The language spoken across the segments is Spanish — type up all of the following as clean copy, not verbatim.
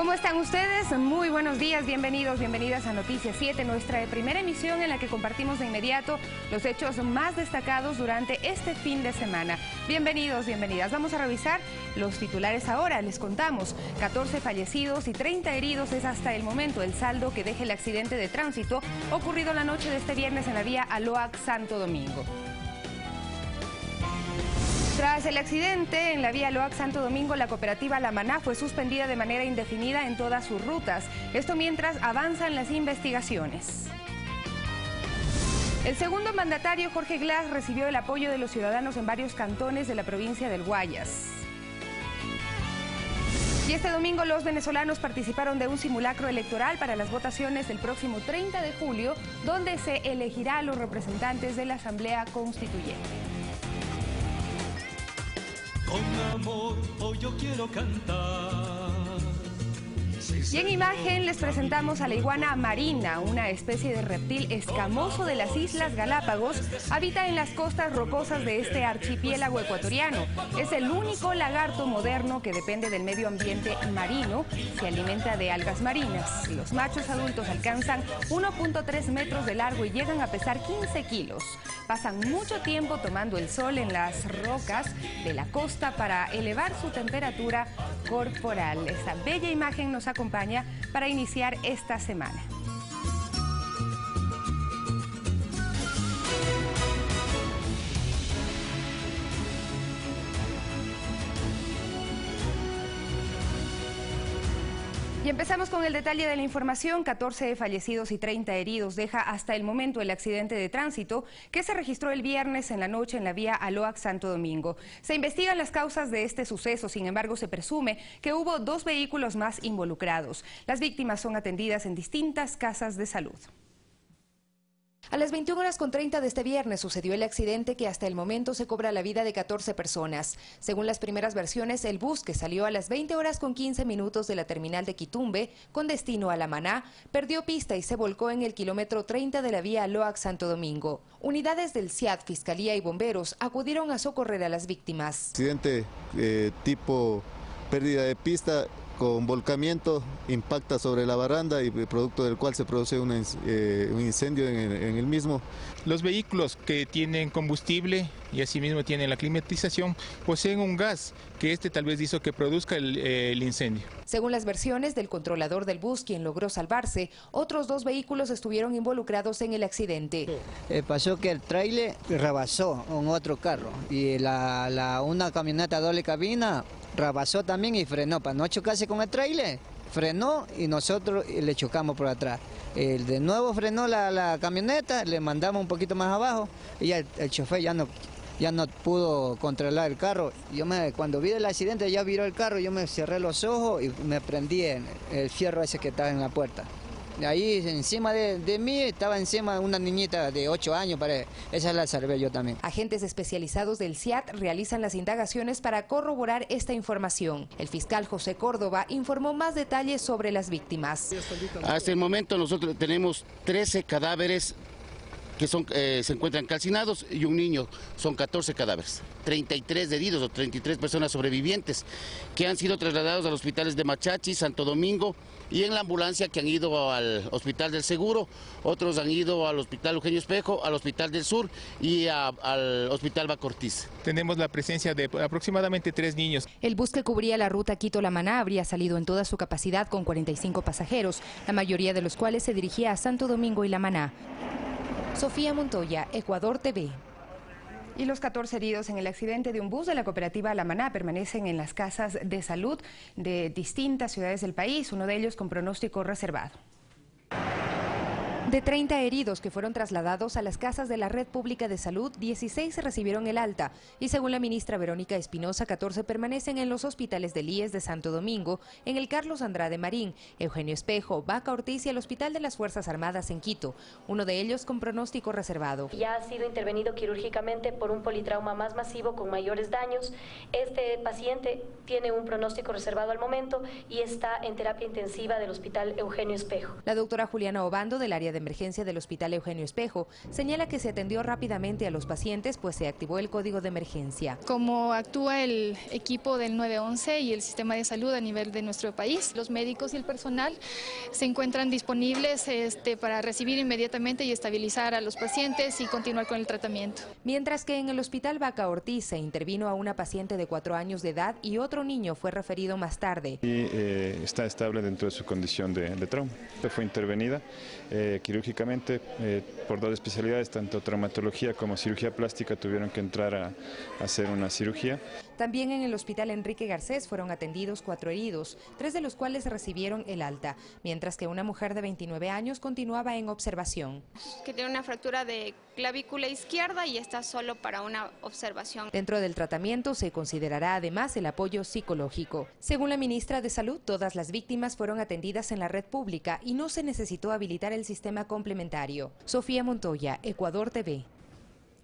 ¿Cómo están ustedes? Muy buenos días, bienvenidos, bienvenidas a Noticias 7, nuestra primera emisión en la que compartimos de inmediato los hechos más destacados durante este fin de semana. Bienvenidos, bienvenidas. Vamos a revisar los titulares ahora. Les contamos, 14 fallecidos y 30 heridos es hasta el momento el saldo que deja el accidente de tránsito ocurrido la noche de este viernes en la vía Aloac-Santo Domingo. Tras el accidente en la vía Aloac-Santo Domingo, la cooperativa La Maná fue suspendida de manera indefinida en todas sus rutas. Esto mientras avanzan las investigaciones. El segundo mandatario, Jorge Glass, recibió el apoyo de los ciudadanos en varios cantones de la provincia del Guayas. Y este domingo los venezolanos participaron de un simulacro electoral para las votaciones del próximo 30 de julio, donde se elegirá a los representantes de la Asamblea Constituyente. Con amor hoy yo quiero cantar. Y en imagen les presentamos a la iguana marina, una especie de reptil escamoso de las Islas Galápagos. Habita en las costas rocosas de este archipiélago ecuatoriano. Es el único lagarto moderno que depende del medio ambiente marino. Se alimenta de algas marinas. Los machos adultos alcanzan 1.3 metros de largo y llegan a pesar 15 kilos. Pasan mucho tiempo tomando el sol en las rocas de la costa para elevar su temperatura corporal. Esta bella imagen nos acompaña para iniciar esta semana. Y empezamos con el detalle de la información. 14 fallecidos y 30 heridos deja hasta el momento el accidente de tránsito que se registró el viernes en la noche en la vía Aloac-Santo Domingo. Se investigan las causas de este suceso, sin embargo se presume que hubo 2 vehículos más involucrados. Las víctimas son atendidas en distintas casas de salud. A las 21:30 de este viernes sucedió el accidente que hasta el momento se cobra la vida de 14 personas. Según las primeras versiones, el bus que salió a las 20:15 de la terminal de Quitumbe con destino a La Maná perdió pista y se volcó en el kilómetro 30 de la vía Aloac-Santo Domingo. Unidades del SIAD, Fiscalía y Bomberos acudieron a socorrer a las víctimas. Accidente tipo pérdida de pista con volcamiento, impacta sobre la baranda y producto del cual se produce un incendio en el mismo. Los vehículos que tienen combustible y asimismo tienen la climatización poseen un gas que tal vez hizo que produzca el incendio. Según las versiones del controlador del bus, quien logró salvarse, otros 2 vehículos estuvieron involucrados en el accidente. Pasó que el tráiler rebasó un otro carro y una camioneta doble cabina rebasó también y frenó para no chocarse con el tráiler. Frenó y nosotros le chocamos por atrás. De nuevo frenó la camioneta, le mandamos un poquito más abajo y el chofer ya no pudo controlar el carro. Cuando vi el accidente ya viró el carro, yo me cerré los ojos y me prendí en el fierro ese que estaba en la puerta. Ahí encima de mí estaba encima una niñita de 8 años, esa la salvé yo también. Agentes especializados del SIAD realizan las indagaciones para corroborar esta información. El fiscal José Córdoba informó más detalles sobre las víctimas. Hasta el momento nosotros tenemos 13 cadáveres que se encuentran calcinados y un niño, son 14 cadáveres, 33 heridos o 33 personas sobrevivientes que han sido trasladados a los hospitales de Machachi, Santo Domingo y en la ambulancia que han ido al Hospital del Seguro, otros han ido al Hospital Eugenio Espejo, al Hospital del Sur y al Hospital Bacortiz. Tenemos la presencia de aproximadamente 3 niños. El bus que cubría la ruta Quito-La Maná habría salido en toda su capacidad con 45 pasajeros, la mayoría de los cuales se dirigía a Santo Domingo y La Maná. Sofía Montoya, Ecuador TV. Y los 14 heridos en el accidente de un bus de la cooperativa La Maná permanecen en las casas de salud de distintas ciudades del país, uno de ellos con pronóstico reservado. De 30 heridos que fueron trasladados a las casas de la Red Pública de Salud, 16 recibieron el alta y según la ministra Verónica Espinosa, 14 permanecen en los hospitales del IES de Santo Domingo, en el Carlos Andrade Marín, Eugenio Espejo, Vaca Ortiz y el Hospital de las Fuerzas Armadas en Quito, uno de ellos con pronóstico reservado. Ya ha sido intervenido quirúrgicamente por un politrauma más masivo con mayores daños. Este paciente tiene un pronóstico reservado al momento y está en terapia intensiva del Hospital Eugenio Espejo. La doctora Juliana Obando del área de emergencia del Hospital Eugenio Espejo señala que se atendió rápidamente a los pacientes, pues se activó el código de emergencia. Como actúa el equipo del 911 y el sistema de salud a nivel de nuestro país, los médicos y el personal se encuentran disponibles para recibir inmediatamente y estabilizar a los pacientes y continuar con el tratamiento. Mientras que en el Hospital Vaca Ortiz se intervino a una paciente de 4 años de edad y otro niño fue referido más tarde. Está estable dentro de su condición de trauma. Fue intervenida quirúrgicamente por 2 especialidades, tanto traumatología como cirugía plástica tuvieron que entrar a hacer una cirugía. También en el Hospital Enrique Garcés fueron atendidos 4 heridos, 3 de los cuales recibieron el alta, mientras que una mujer de 29 años continuaba en observación. Que tiene una fractura de clavícula izquierda y está solo para una observación. Dentro del tratamiento se considerará además el apoyo psicológico. Según la ministra de Salud, todas las víctimas fueron atendidas en la red pública y no se necesitó habilitar el sistema complementario. Sofía Montoya, Ecuador TV.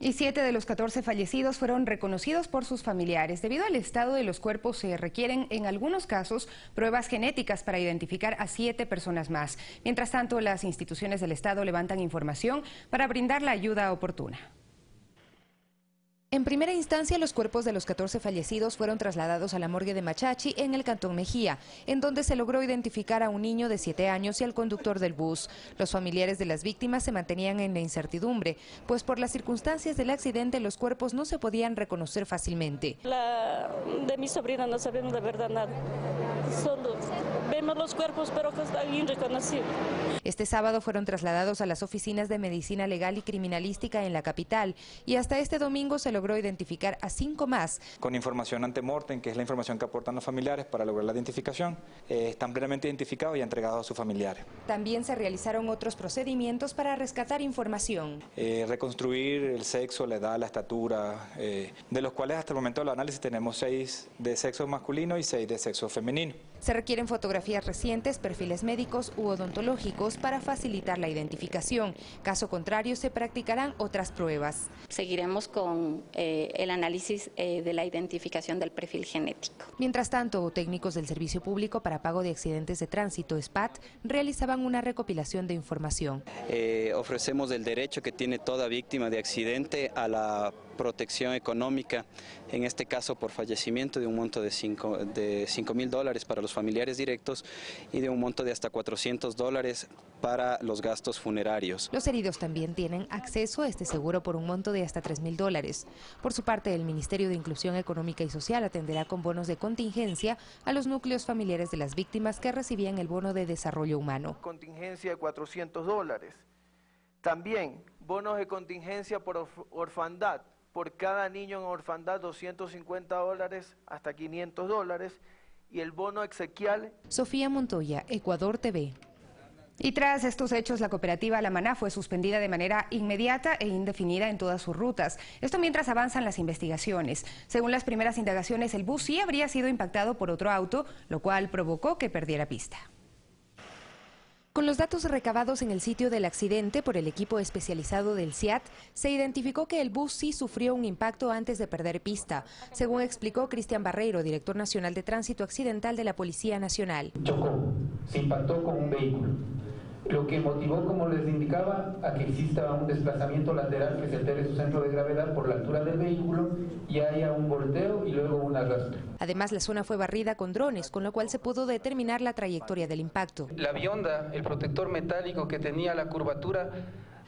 Y 7 de los 14 fallecidos fueron reconocidos por sus familiares. Debido al estado de los cuerpos se requieren en algunos casos pruebas genéticas para identificar a 7 personas más. Mientras tanto, las instituciones del Estado levantan información para brindar la ayuda oportuna. En primera instancia, los cuerpos de los 14 fallecidos fueron trasladados a la morgue de Machachi en el Cantón Mejía, en donde se logró identificar a un niño de 7 años y al conductor del bus. Los familiares de las víctimas se mantenían en la incertidumbre, pues por las circunstancias del accidente los cuerpos no se podían reconocer fácilmente. De mi sobrina no sabemos de verdad nada. Solo vemos los cuerpos, pero que están irreconocibles. Este sábado fueron trasladados a las oficinas de Medicina Legal y Criminalística en la capital y hasta este domingo se logró identificar a 5 más. Con información ante-mortem, que es la información que aportan los familiares para lograr la identificación, están plenamente identificados y entregados a sus familiares. También se realizaron otros procedimientos para rescatar información. Reconstruir el sexo, la edad, la estatura, de los cuales hasta el momento del análisis tenemos 6 de sexo masculino y 6 de sexo femenino. Se requieren fotografías recientes, perfiles médicos u odontológicos para facilitar la identificación. Caso contrario, se practicarán otras pruebas. Seguiremos con el análisis de la identificación del perfil genético. Mientras tanto, técnicos del Servicio Público para Pago de Accidentes de Tránsito, SPAT, realizaban una recopilación de información. Ofrecemos el derecho que tiene toda víctima de accidente a la protección económica, en este caso por fallecimiento, de un monto de $5.000 para los familiares directos y de un monto de hasta $400 para los gastos funerarios. Los heridos también tienen acceso a este seguro por un monto de hasta $3.000. Por su parte, el Ministerio de Inclusión Económica y Social atenderá con bonos de contingencia a los núcleos familiares de las víctimas que recibían el bono de desarrollo humano. Contingencia de $400. También bonos de contingencia por orfandad. Por cada niño en orfandad, $250 hasta $500, y el bono exequial. Sofía Montoya, Ecuador TV. Y tras estos hechos, la cooperativa La Maná fue suspendida de manera inmediata e indefinida en todas sus rutas. Esto mientras avanzan las investigaciones. Según las primeras indagaciones, el bus sí habría sido impactado por otro auto, lo cual provocó que perdiera pista. Con los datos recabados en el sitio del accidente por el equipo especializado del SIAT, se identificó que el bus sí sufrió un impacto antes de perder pista, según explicó Cristian Barreiro, director nacional de Tránsito Accidental de la Policía Nacional. Chocó, se impactó con un vehículo, lo que motivó, como les indicaba, a que exista un desplazamiento lateral que se altere su centro de gravedad por la altura del vehículo y haya un volteo y luego un arrastre. Además, la zona fue barrida con drones, con lo cual se pudo determinar la trayectoria del impacto. La bionda, el protector metálico que tenía la curvatura,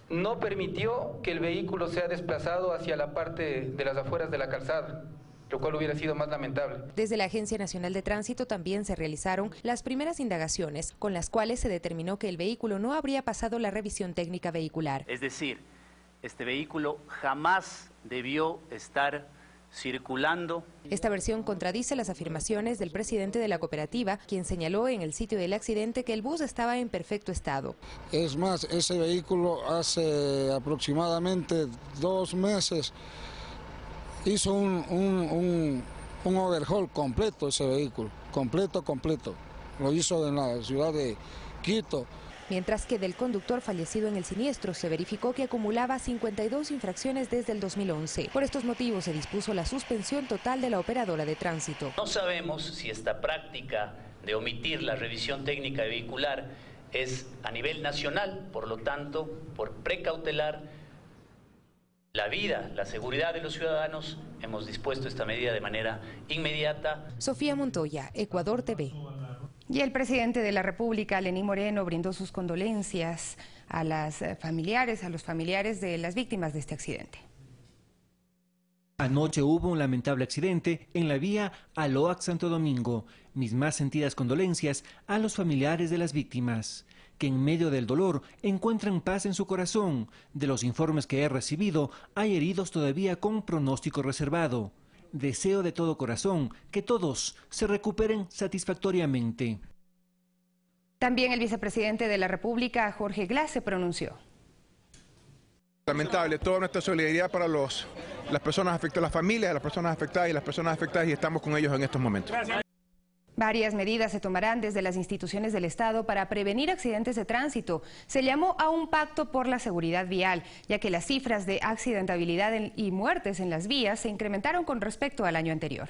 no permitió que el vehículo sea desplazado hacia la parte de las afueras de la calzada, lo cual hubiera sido más lamentable. Desde la Agencia Nacional de Tránsito también se realizaron las primeras indagaciones, con las cuales se determinó que el vehículo no habría pasado la revisión técnica vehicular. Es decir, este vehículo jamás debió estar circulando. Esta versión contradice las afirmaciones del presidente de la cooperativa, quien señaló en el sitio del accidente que el bus estaba en perfecto estado. Es más, ese vehículo hace aproximadamente 2 meses hizo un overhaul completo, ese vehículo, completo. Lo hizo en la ciudad de Quito. Mientras que del conductor fallecido en el siniestro se verificó que acumulaba 52 infracciones desde el 2011. Por estos motivos se dispuso la suspensión total de la operadora de tránsito. No sabemos si esta práctica de omitir la revisión técnica vehicular es a nivel nacional, por lo tanto, por precautelar la vida, la seguridad de los ciudadanos, hemos dispuesto esta medida de manera inmediata. Sofía Montoya, Ecuador TV. Y el presidente de la República, Lenín Moreno, brindó sus condolencias a los familiares de las víctimas de este accidente. Anoche hubo un lamentable accidente en la vía Aloac-Santo Domingo. Mis más sentidas condolencias a los familiares de las víctimas, que en medio del dolor encuentran paz en su corazón. De los informes que he recibido, hay heridos todavía con pronóstico reservado. Deseo de todo corazón que todos se recuperen satisfactoriamente. También el vicepresidente de la República, Jorge Glass, se pronunció. Lamentable, toda nuestra solidaridad para las personas afectadas, las familias de las personas afectadas y las personas afectadas, y estamos con ellos en estos momentos. Varias medidas se tomarán desde las instituciones del Estado para prevenir accidentes de tránsito. Se llamó a un pacto por la seguridad vial, ya que las cifras de accidentabilidad y muertes en las vías se incrementaron con respecto al año anterior.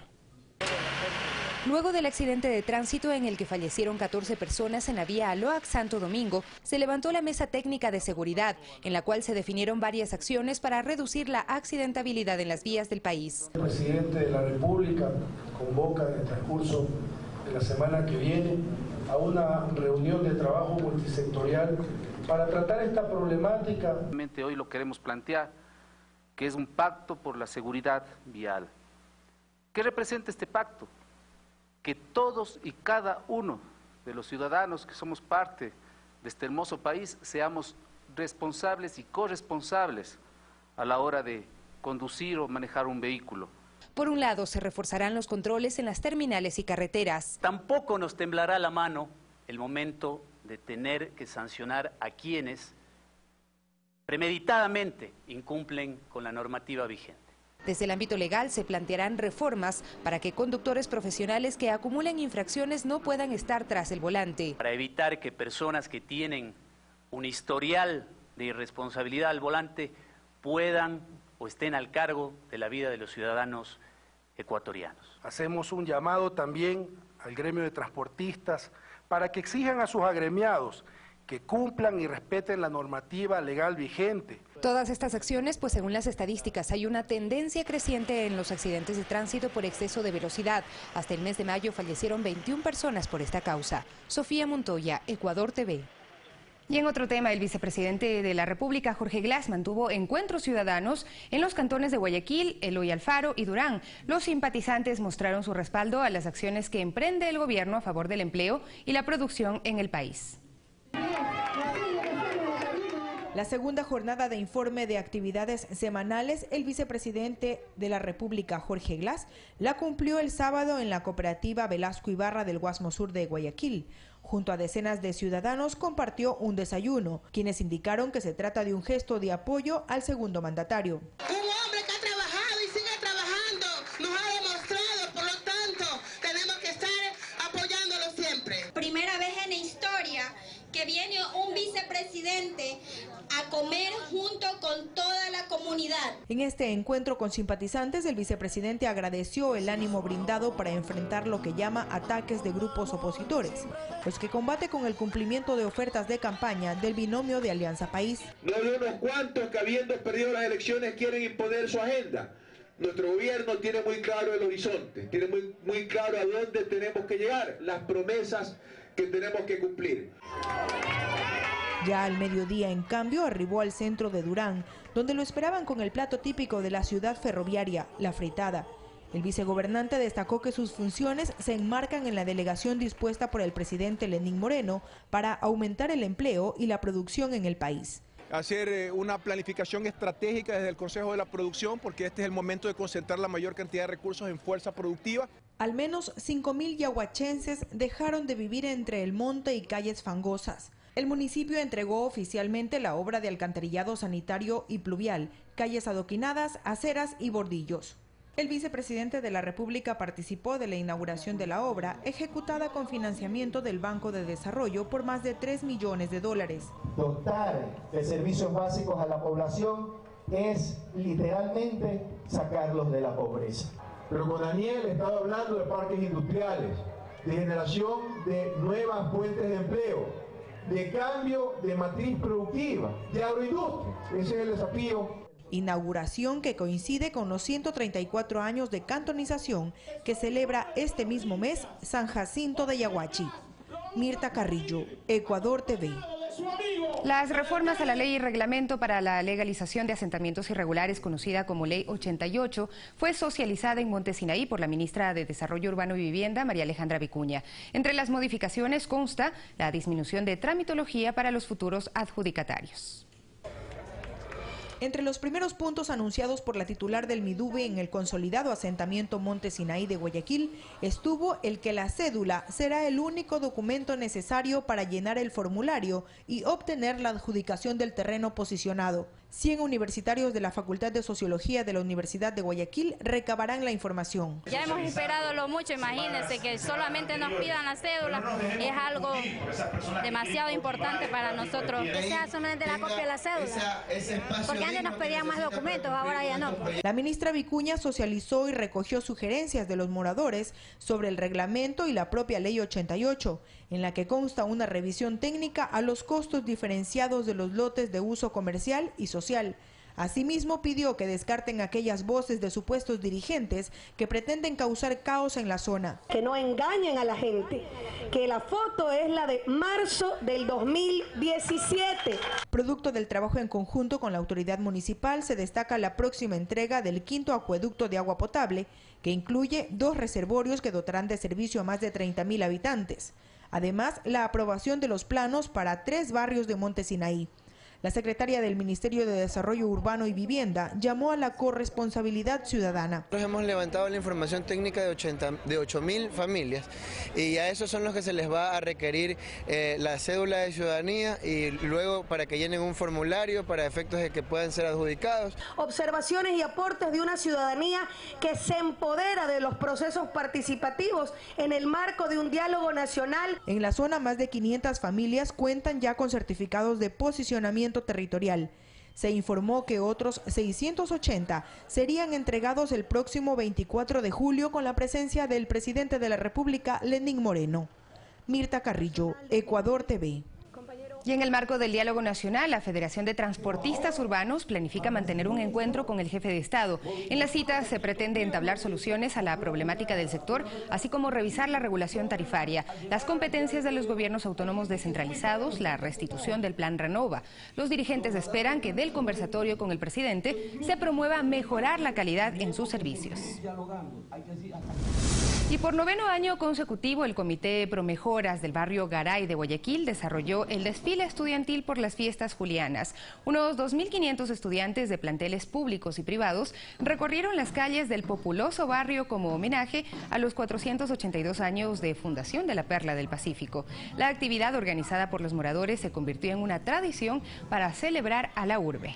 Luego del accidente de tránsito en el que fallecieron 14 personas en la vía Aloac-Santo Domingo, se levantó la mesa técnica de seguridad, en la cual se definieron varias acciones para reducir la accidentabilidad en las vías del país. El presidente de la República convoca en el transcurso de la semana que viene a una reunión de trabajo multisectorial para tratar esta problemática. Hoy lo queremos plantear, que es un pacto por la seguridad vial. ¿Qué representa este pacto? Que todos y cada uno de los ciudadanos que somos parte de este hermoso país seamos responsables y corresponsables a la hora de conducir o manejar un vehículo. Por un lado, se reforzarán los controles en las terminales y carreteras. Tampoco nos temblará la mano el momento de tener que sancionar a quienes premeditadamente incumplen con la normativa vigente. Desde el ámbito legal se plantearán reformas para que conductores profesionales que acumulen infracciones no puedan estar tras el volante. Para evitar que personas que tienen un historial de irresponsabilidad al volante puedan o estén al cargo de la vida de los ciudadanos ecuatorianos. Hacemos un llamado también al gremio de transportistas para que exijan a sus agremiados que cumplan y respeten la normativa legal vigente. Todas estas acciones, pues según las estadísticas, hay una tendencia creciente en los accidentes de tránsito por exceso de velocidad. Hasta el mes de mayo fallecieron 21 personas por esta causa. Sofía Montoya, Ecuador TV. Y en otro tema, el vicepresidente de la República, Jorge Glass, mantuvo encuentros ciudadanos en los cantones de Guayaquil, Eloy Alfaro y Durán. Los simpatizantes mostraron su respaldo a las acciones que emprende el gobierno a favor del empleo y la producción en el país. La segunda jornada de informe de actividades semanales, el vicepresidente de la República, Jorge Glass, la cumplió el sábado en la cooperativa Velasco Ibarra del Guasmo Sur de Guayaquil. Junto a decenas de ciudadanos compartió un desayuno, quienes indicaron que se trata de un gesto de apoyo al segundo mandatario. Un hombre que ha trabajado y sigue trabajando, nos ha demostrado, por lo tanto, tenemos que estar apoyándolo siempre. Primera vez en la historia que viene un vicepresidente a comer junto con toda la comunidad. En este encuentro con simpatizantes, el vicepresidente agradeció el ánimo brindado para enfrentar lo que llama ataques de grupos opositores, los que combate con el cumplimiento de ofertas de campaña del binomio de Alianza País. No hay unos cuantos que, habiendo perdido las elecciones, quieren imponer su agenda. Nuestro gobierno tiene muy claro el horizonte, tiene muy claro a dónde tenemos que llegar, las promesas que tenemos que cumplir. Ya al mediodía, en cambio, arribó al centro de Durán, donde lo esperaban con el plato típico de la ciudad ferroviaria, la fritada. El vicegobernante destacó que sus funciones se enmarcan en la delegación dispuesta por el presidente Lenín Moreno para aumentar el empleo y la producción en el país. Hacer una planificación estratégica desde el Consejo de la Producción, porque este es el momento de concentrar la mayor cantidad de recursos en fuerza productiva. Al menos 5.000 yaguachenses dejaron de vivir entre el monte y calles fangosas. El municipio entregó oficialmente la obra de alcantarillado sanitario y pluvial, calles adoquinadas, aceras y bordillos. El vicepresidente de la República participó de la inauguración de la obra, ejecutada con financiamiento del Banco de Desarrollo por más de $3 millones. Dotar de servicios básicos a la población es literalmente sacarlos de la pobreza. Pero con Daniel he estado hablando de parques industriales, de generación de nuevas fuentes de empleo, de cambio de matriz productiva, de agroindustria. Ese es el desafío. Inauguración que coincide con los 134 años de cantonización que celebra este mismo mes San Jacinto de Yaguachi. Mirta Carrillo, Ecuador TV. Las reformas a la ley y reglamento para la legalización de asentamientos irregulares, conocida como Ley 88, fue socializada en Monte Sinaí por la ministra de Desarrollo Urbano y Vivienda, María Alejandra Vicuña. Entre las modificaciones consta la disminución de tramitología para los futuros adjudicatarios. Entre los primeros puntos anunciados por la titular del MIDUVE en el consolidado asentamiento Monte Sinaí de Guayaquil estuvo el que la cédula será el único documento necesario para llenar el formulario y obtener la adjudicación del terreno posicionado. 100 universitarios de la Facultad de Sociología de la Universidad de Guayaquil recabarán la información. Ya hemos esperado lo mucho, imagínense que solamente nos pidan la cédula, es algo demasiado importante para nosotros. Que sea solamente la copia de la cédula, porque antes nos pedían más documentos, ahora ya no. La ministra Vicuña socializó y recogió sugerencias de los moradores sobre el reglamento y la propia Ley 88, en la que consta una revisión técnica a los costos diferenciados de los lotes de uso comercial y social. Asimismo, pidió que descarten aquellas voces de supuestos dirigentes que pretenden causar caos en la zona. Que no engañen a la gente, que la foto es la de marzo del 2017. Producto del trabajo en conjunto con la autoridad municipal, se destaca la próxima entrega del 5º acueducto de agua potable, que incluye 2 reservorios que dotarán de servicio a más de 30.000 habitantes. Además, la aprobación de los planos para 3 barrios de Monte Sinaí. La secretaria del Ministerio de Desarrollo Urbano y Vivienda llamó a la corresponsabilidad ciudadana. Nosotros hemos levantado la información técnica de 8.000 familias y a esos son los que se les va a requerir la cédula de ciudadanía y luego para que llenen un formulario para efectos de que puedan ser adjudicados. Observaciones y aportes de una ciudadanía que se empodera de los procesos participativos en el marco de un diálogo nacional. En la zona, más de 500 familias cuentan ya con certificados de posicionamiento territorial. Se informó que otros 680 serían entregados el próximo 24 de julio con la presencia del presidente de la República, Lenín Moreno. Mirta Carrillo, Ecuador TV. Y en el marco del diálogo nacional, la Federación de Transportistas Urbanos planifica mantener un encuentro con el jefe de Estado. En la cita se pretende entablar soluciones a la problemática del sector, así como revisar la regulación tarifaria, las competencias de los gobiernos autónomos descentralizados, la restitución del Plan Renova. Los dirigentes esperan que del conversatorio con el presidente se promueva mejorar la calidad en sus servicios. Y por 9º año consecutivo, el Comité Promejoras del barrio Garay de Guayaquil desarrolló el desfile estudiantil por las fiestas julianas. Unos 2.500 estudiantes de planteles públicos y privados recorrieron las calles del populoso barrio como homenaje a los 482 años de fundación de la Perla del Pacífico. La actividad organizada por los moradores se convirtió en una tradición para celebrar a la urbe.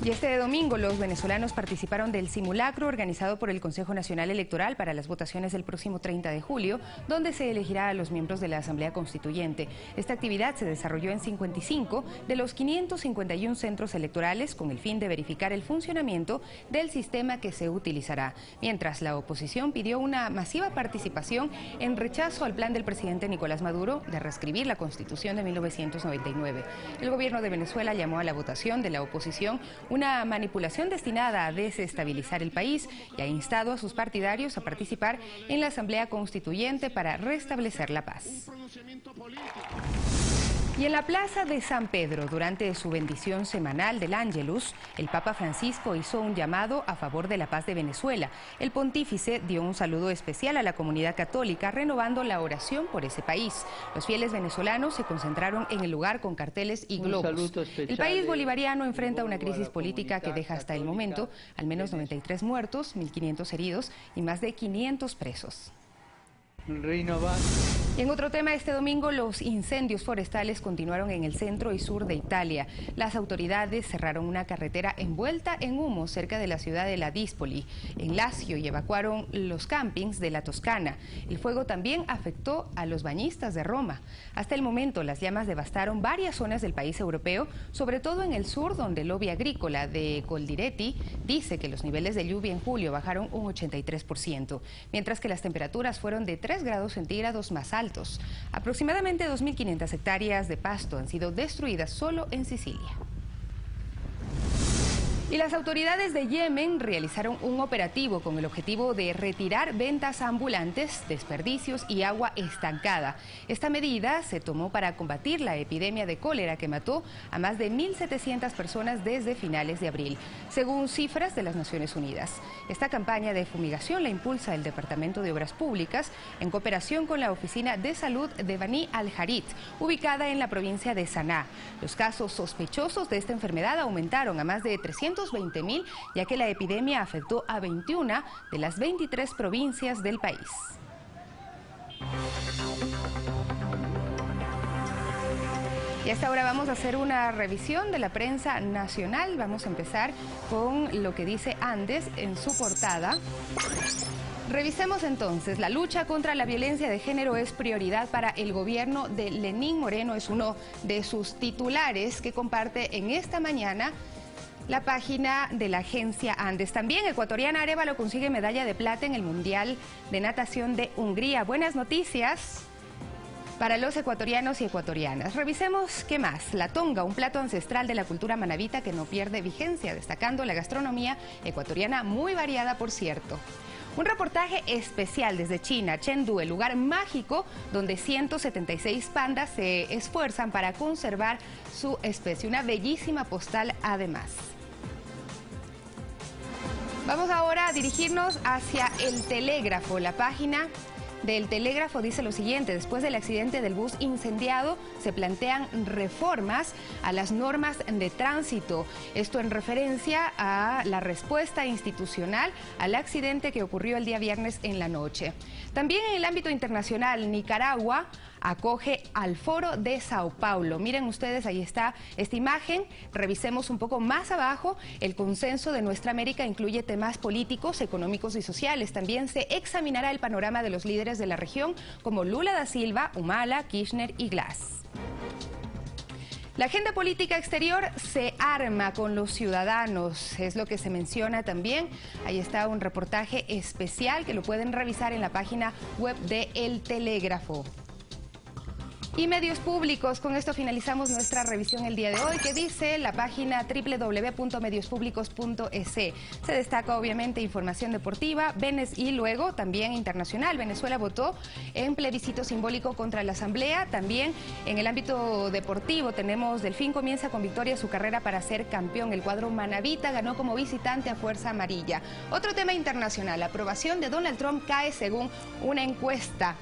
Y este domingo los venezolanos participaron del simulacro organizado por el Consejo Nacional Electoral para las votaciones del próximo 30 de julio, donde se elegirá a los miembros de la Asamblea Constituyente. Esta actividad se desarrolló en 55 de los 551 centros electorales con el fin de verificar el funcionamiento del sistema que se utilizará, mientras la oposición pidió una masiva participación en rechazo al plan del presidente Nicolás Maduro de reescribir la Constitución de 1999. El gobierno de Venezuela llamó a la votación de la oposición una manipulación destinada a desestabilizar el país y ha instado a sus partidarios a participar en la Asamblea Constituyente para restablecer la paz. Y en la Plaza de San Pedro, durante su bendición semanal del Ángelus, el Papa Francisco hizo un llamado a favor de la paz de Venezuela. El pontífice dio un saludo especial a la comunidad católica, renovando la oración por ese país. Los fieles venezolanos se concentraron en el lugar con carteles y globos. El país bolivariano enfrenta una crisis política que deja hasta el momento al menos 93 muertos, 1.500 heridos y más de 500 presos. El reino va. Y en otro tema, este domingo los incendios forestales continuaron en el centro y sur de Italia. Las autoridades cerraron una carretera envuelta en humo cerca de la ciudad de Ladispoli, en Lazio, y evacuaron los campings de la Toscana. El fuego también afectó a los bañistas de Roma. Hasta el momento, las llamas devastaron varias zonas del país europeo, sobre todo en el sur, donde el lobby agrícola de Coldiretti dice que los niveles de lluvia en julio bajaron un 83%, mientras que las temperaturas fueron de 3 grados centígrados más altas. Aproximadamente 2.500 hectáreas de pasto han sido destruidas solo en Sicilia. Y las autoridades de Yemen realizaron un operativo con el objetivo de retirar ventas ambulantes, desperdicios y agua estancada. Esta medida se tomó para combatir la epidemia de cólera que mató a más de 1.700 personas desde finales de abril, según cifras de las Naciones Unidas. Esta campaña de fumigación la impulsa el Departamento de Obras Públicas en cooperación con la Oficina de Salud de Bani al-Harit, ubicada en la provincia de Saná. Los casos sospechosos de esta enfermedad aumentaron a más de 320.000, ya que la epidemia afectó a 21 de las 23 provincias del país. Y hasta ahora vamos a hacer una revisión de la prensa nacional. Vamos a empezar con lo que dice Andes en su portada. Revisemos entonces. La lucha contra la violencia de género es prioridad para el gobierno de Lenín Moreno. Es uno de sus titulares que comparte en esta mañana la página de la agencia Andes. También ecuatoriana Arévalo consigue medalla de plata en el Mundial de Natación de Hungría. Buenas noticias para los ecuatorianos y ecuatorianas. Revisemos qué más. La tonga, un plato ancestral de la cultura manabita que no pierde vigencia, destacando la gastronomía ecuatoriana muy variada, por cierto. Un reportaje especial desde China, Chengdu, el lugar mágico donde 176 pandas se esfuerzan para conservar su especie. Una bellísima postal además. Vamos ahora a dirigirnos hacia El Telégrafo. La página del Telégrafo dice lo siguiente: después del accidente del bus incendiado, se plantean reformas a las normas de tránsito. Esto en referencia a la respuesta institucional al accidente que ocurrió el día viernes en la noche. También en el ámbito internacional, Nicaragua acoge al Foro de Sao Paulo. Miren ustedes, ahí está esta imagen. Revisemos un poco más abajo. El consenso de Nuestra América incluye temas políticos, económicos y sociales. También se examinará el panorama de los líderes de la región como Lula da Silva, Humala, Kirchner y Glass. La agenda política exterior se arma con los ciudadanos, es lo que se menciona también. Ahí está un reportaje especial que lo pueden revisar en la página web de El Telégrafo. Y medios públicos, con esto finalizamos nuestra revisión el día de hoy, que dice la página www.mediospublicos.es. Se destaca obviamente información deportiva, y luego también internacional. Venezuela votó en plebiscito simbólico contra la Asamblea. También en el ámbito deportivo tenemos Delfín comienza con victoria su carrera para ser campeón. El cuadro manabita ganó como visitante a Fuerza Amarilla. Otro tema internacional, la aprobación de Donald Trump cae según una encuesta.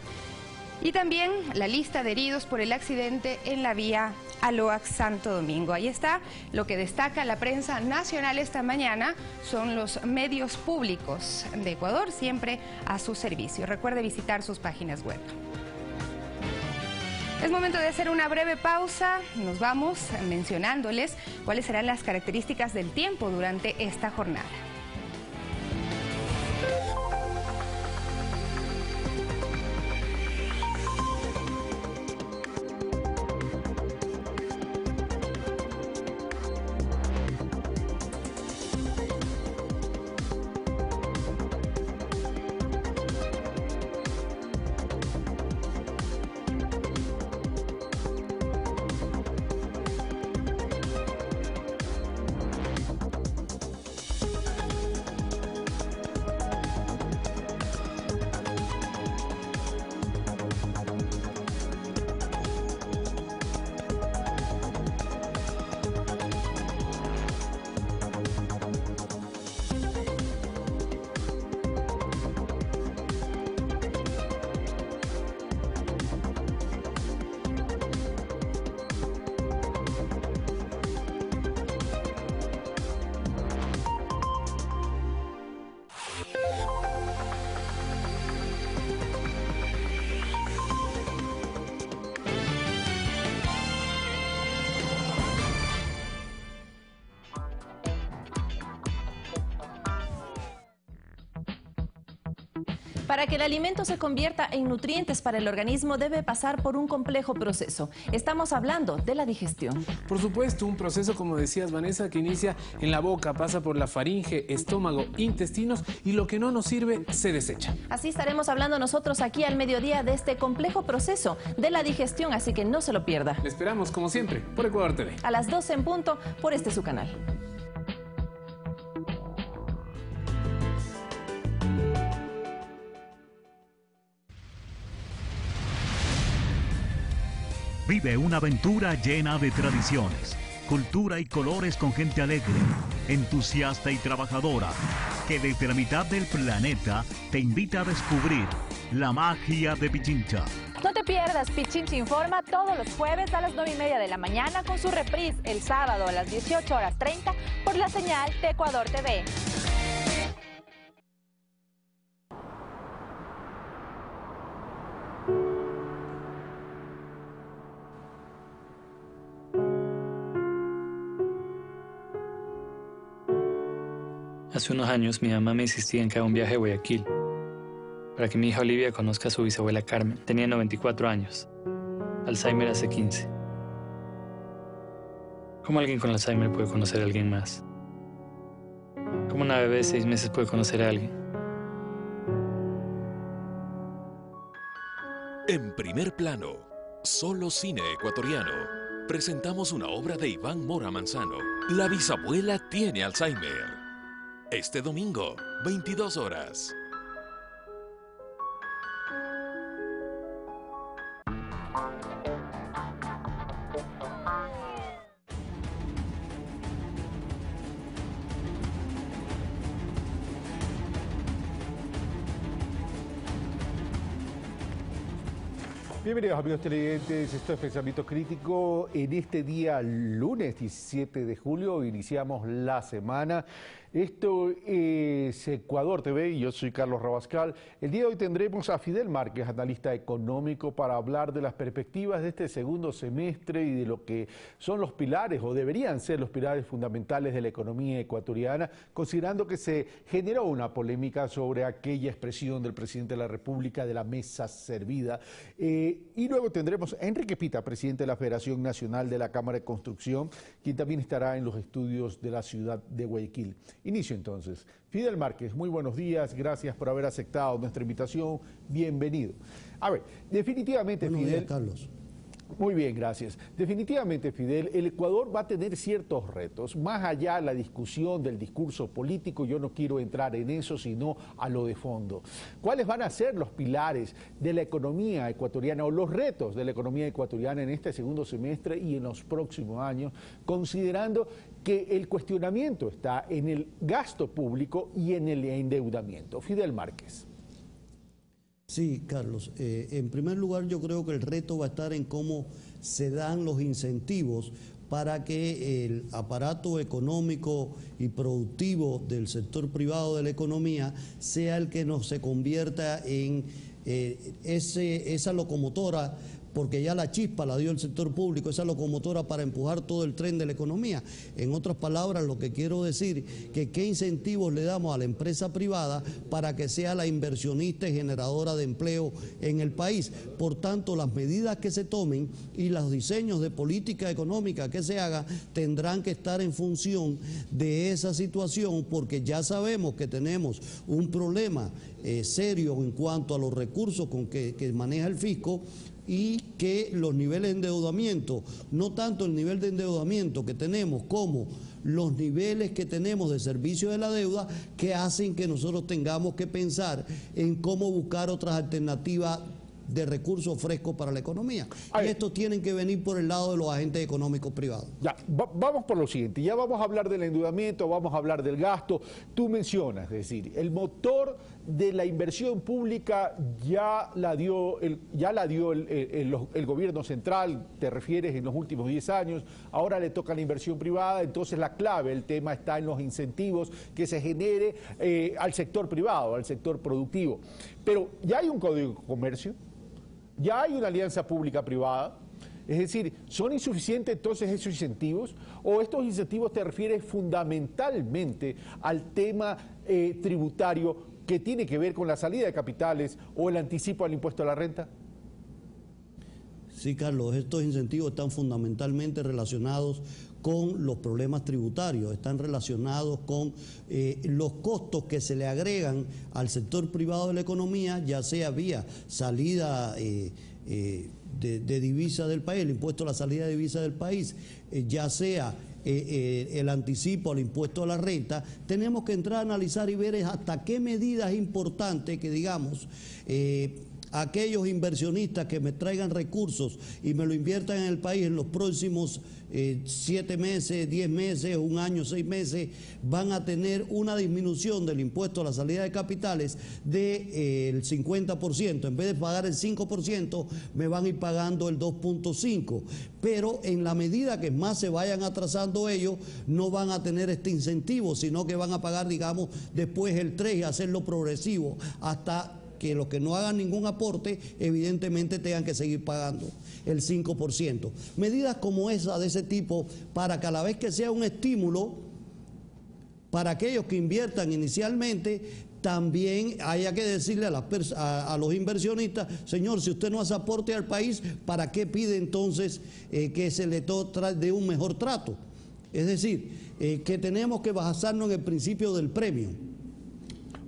Y también la lista de heridos por el accidente en la vía Aloax-Santo Domingo. Ahí está lo que destaca la prensa nacional esta mañana. Son los medios públicos de Ecuador, siempre a su servicio. Recuerde visitar sus páginas web. Es momento de hacer una breve pausa. Nos vamos mencionándoles cuáles serán las características del tiempo durante esta jornada. Para que el alimento se convierta en nutrientes para el organismo debe pasar por un complejo proceso. Estamos hablando de la digestión. Por supuesto, un proceso, como decías, Vanessa, que inicia en la boca, pasa por la faringe, estómago, intestinos y lo que no nos sirve se desecha. Así estaremos hablando nosotros aquí al mediodía de este complejo proceso de la digestión, así que no se lo pierda. Le esperamos, como siempre, por Ecuador TV. A las 12 en punto, por su canal. Vive una aventura llena de tradiciones, cultura y colores con gente alegre, entusiasta y trabajadora, que desde la mitad del planeta te invita a descubrir la magia de Pichincha. No te pierdas Pichincha Informa todos los jueves a las 9:30 de la mañana con su reprise el sábado a las 18:30 por la señal de Ecuador TV. Hace unos años mi mamá me insistía en que haga un viaje a Guayaquil para que mi hija Olivia conozca a su bisabuela Carmen. Tenía 94 años, Alzheimer hace 15. ¿Cómo alguien con Alzheimer puede conocer a alguien más? ¿Cómo una bebé de 6 meses puede conocer a alguien? En Primer Plano, solo cine ecuatoriano, presentamos una obra de Iván Mora Manzano. La bisabuela tiene Alzheimer. Este domingo, 22 horas. Bienvenidos amigos televidentes, esto es Pensamiento Crítico. En este día, lunes 17 de julio, iniciamos la semana. Esto es Ecuador TV y yo soy Carlos Rabascal. El día de hoy tendremos a Fidel Márquez, analista económico, para hablar de las perspectivas de este segundo semestre y de lo que son los pilares o deberían ser los pilares fundamentales de la economía ecuatoriana, considerando que se generó una polémica sobre aquella expresión del presidente de la República de la mesa servida. Y luego tendremos a Enrique Pita, presidente de la Federación Nacional de la Cámara de Construcción, quien también estará en los estudios de la ciudad de Guayaquil. Inicio entonces. Fidel Márquez, muy buenos días, gracias por haber aceptado nuestra invitación, bienvenido. A ver, definitivamente buenos Fidel... días, Carlos. Muy bien, gracias. Definitivamente, Fidel, el Ecuador va a tener ciertos retos. Más allá de la discusión del discurso político, yo no quiero entrar en eso, sino a lo de fondo. ¿Cuáles van a ser los pilares de la economía ecuatoriana o los retos de la economía ecuatoriana en este segundo semestre y en los próximos años, considerando que el cuestionamiento está en el gasto público y en el endeudamiento? Fidel Márquez. Sí, Carlos. En primer lugar, yo creo que el reto va a estar en cómo se dan los incentivos para que el aparato económico y productivo del sector privado de la economía sea el que nos se convierta en esa locomotora, porque ya la chispa la dio el sector público, esa locomotora para empujar todo el tren de la economía. En otras palabras, lo que quiero decir, que qué incentivos le damos a la empresa privada para que sea la inversionista y generadora de empleo en el país. Por tanto, las medidas que se tomen y los diseños de política económica que se hagan tendrán que estar en función de esa situación, porque ya sabemos que tenemos un problema serio en cuanto a los recursos con que maneja el fisco, y que los niveles de endeudamiento, no tanto el nivel de endeudamiento que tenemos como los niveles que tenemos de servicio de la deuda, que hacen que nosotros tengamos que pensar en cómo buscar otras alternativas de recursos frescos para la economía. Y estos tienen que venir por el lado de los agentes económicos privados. Ya, vamos por lo siguiente, ya vamos a hablar del endeudamiento, vamos a hablar del gasto. Tú mencionas, es decir, el motor de la inversión pública ya la dio el gobierno central, te refieres, en los últimos 10 años, ahora le toca la inversión privada, entonces la clave, el tema está en los incentivos que se genere al sector privado, al sector productivo. Pero ya hay un código de comercio, ya hay una alianza pública-privada, es decir, ¿son insuficientes entonces esos incentivos? ¿O estos incentivos te refieres fundamentalmente al tema tributario que tiene que ver con la salida de capitales o el anticipo al impuesto a la renta? Sí, Carlos, estos incentivos están fundamentalmente relacionados con los problemas tributarios, están relacionados con los costos que se le agregan al sector privado de la economía, ya sea vía salida de divisa del país, el impuesto a la salida de divisa del país, ya sea el anticipo al impuesto a la renta. Tenemos que entrar a analizar y ver hasta qué medida es importante que, digamos, aquellos inversionistas que me traigan recursos y me lo inviertan en el país en los próximos 7 meses, 10 meses, 1 año, 6 meses, van a tener una disminución del impuesto a la salida de capitales del 50%. En vez de pagar el 5%, me van a ir pagando el 2.5%. Pero en la medida que más se vayan atrasando ellos, no van a tener este incentivo, sino que van a pagar, digamos, después el 3% y hacerlo progresivo hasta que los que no hagan ningún aporte, evidentemente tengan que seguir pagando el 5%. Medidas como esa, de ese tipo, para que a la vez que sea un estímulo para aquellos que inviertan inicialmente, también haya que decirle a los inversionistas, señor, si usted no hace aporte al país, ¿para qué pide entonces que se le dé un mejor trato? Es decir, que tenemos que basarnos en el principio del premio.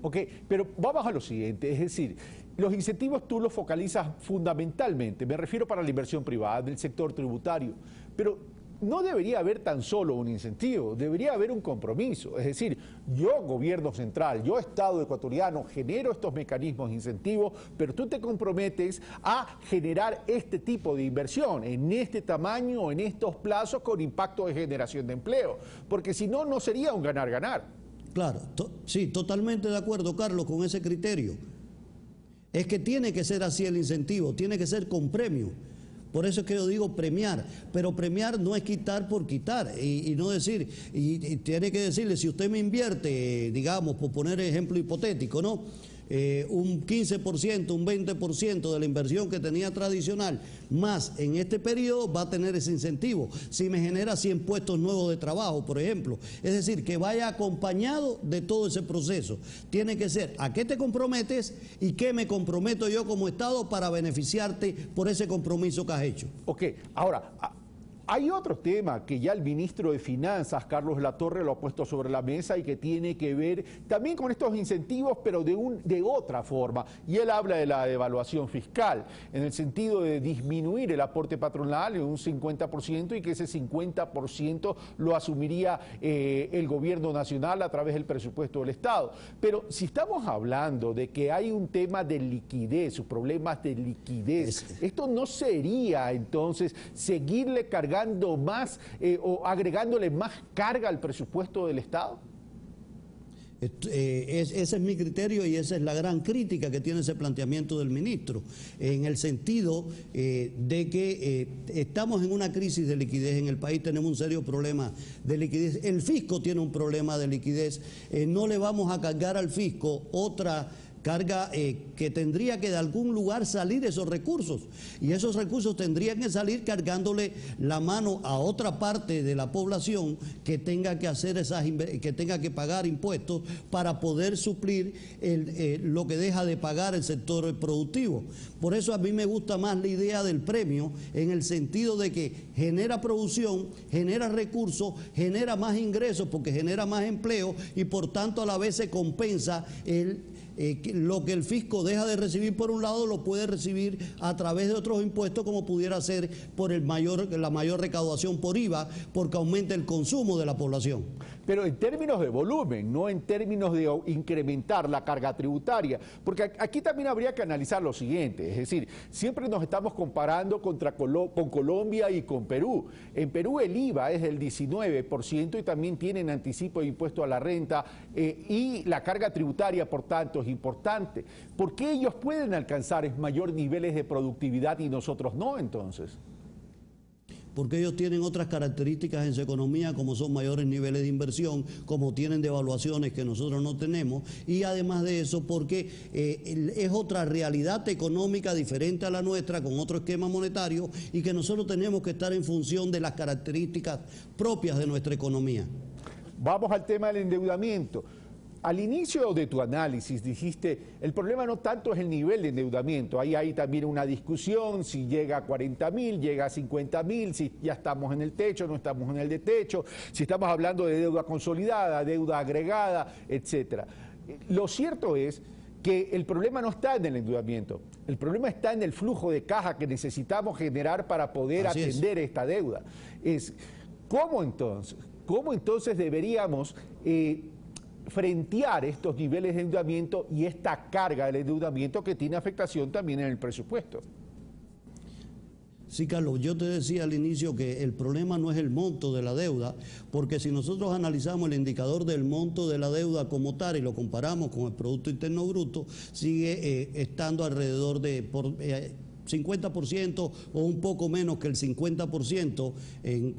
Ok, pero vamos a lo siguiente, es decir, los incentivos tú los focalizas fundamentalmente, me refiero para la inversión privada, del sector tributario, pero no debería haber tan solo un incentivo, debería haber un compromiso. Es decir, yo, gobierno central, yo, Estado ecuatoriano, genero estos mecanismos de incentivos, pero tú te comprometes a generar este tipo de inversión, en este tamaño, en estos plazos, con impacto de generación de empleo, porque si no, no sería un ganar-ganar. Claro, sí, totalmente de acuerdo, Carlos, con ese criterio. Es que tiene que ser así el incentivo, tiene que ser con premio. Por eso es que yo digo premiar, pero premiar no es quitar por quitar y no decir, y tiene que decirle, si usted me invierte, digamos, por poner ejemplo hipotético, ¿no? Un 15%, un 20% de la inversión que tenía tradicional, más en este periodo va a tener ese incentivo. Si me genera 100 puestos nuevos de trabajo, por ejemplo. Es decir, que vaya acompañado de todo ese proceso. Tiene que ser a qué te comprometes y qué me comprometo yo como Estado para beneficiarte por ese compromiso que has hecho. Ok, ahora, hay otro tema que ya el ministro de Finanzas, Carlos Latorre, lo ha puesto sobre la mesa y que tiene que ver también con estos incentivos, pero de otra forma. Y él habla de la devaluación fiscal, en el sentido de disminuir el aporte patronal en un 50% y que ese 50% lo asumiría el gobierno nacional a través del presupuesto del Estado. Pero si estamos hablando de que hay un tema de liquidez, sus problemas de liquidez, ¿esto no sería entonces seguirle cargando más o agregándole más carga al presupuesto del Estado? Ese es mi criterio y esa es la gran crítica que tiene ese planteamiento del ministro, en el sentido de que estamos en una crisis de liquidez en el país, tenemos un serio problema de liquidez, el fisco tiene un problema de liquidez, no le vamos a cargar al fisco otra carga que tendría que de algún lugar salir esos recursos, y esos recursos tendrían que salir cargándole la mano a otra parte de la población que tenga que hacer que tenga que pagar impuestos para poder suplir lo que deja de pagar el sector productivo. Por eso a mí me gusta más la idea del premio, en el sentido de que genera producción, genera recursos, genera más ingresos porque genera más empleo y por tanto a la vez se compensa lo que el fisco deja de recibir por un lado, lo puede recibir a través de otros impuestos, como pudiera ser por la mayor recaudación por IVA, porque aumenta el consumo de la población. Pero en términos de volumen, no en términos de incrementar la carga tributaria, porque aquí también habría que analizar lo siguiente, es decir, siempre nos estamos comparando con Colombia y con Perú. En Perú el IVA es del 19% y también tienen anticipo de impuesto a la renta y la carga tributaria, por tanto, es importante. ¿Por qué ellos pueden alcanzar mayores niveles de productividad y nosotros no, entonces? Porque ellos tienen otras características en su economía, como son mayores niveles de inversión, como tienen devaluaciones que nosotros no tenemos, y además de eso porque es otra realidad económica diferente a la nuestra, con otro esquema monetario, y que nosotros tenemos que estar en función de las características propias de nuestra economía. Vamos al tema del endeudamiento. Al inicio de tu análisis dijiste, el problema no tanto es el nivel de endeudamiento, ahí hay también una discusión, si llega a 40.000, llega a 50.000, si ya estamos en el techo, no estamos en el de techo, si estamos hablando de deuda consolidada, deuda agregada, etcétera. Lo cierto es que el problema no está en el endeudamiento, el problema está en el flujo de caja que necesitamos generar para poder atender esta deuda. ¿Cómo entonces deberíamos frentear estos niveles de endeudamiento y esta carga del endeudamiento que tiene afectación también en el presupuesto? Sí, Carlos, yo te decía al inicio que el problema no es el monto de la deuda, porque si nosotros analizamos el indicador del monto de la deuda como tal y lo comparamos con el Producto Interno Bruto, sigue estando alrededor de 50% o un poco menos que el 50%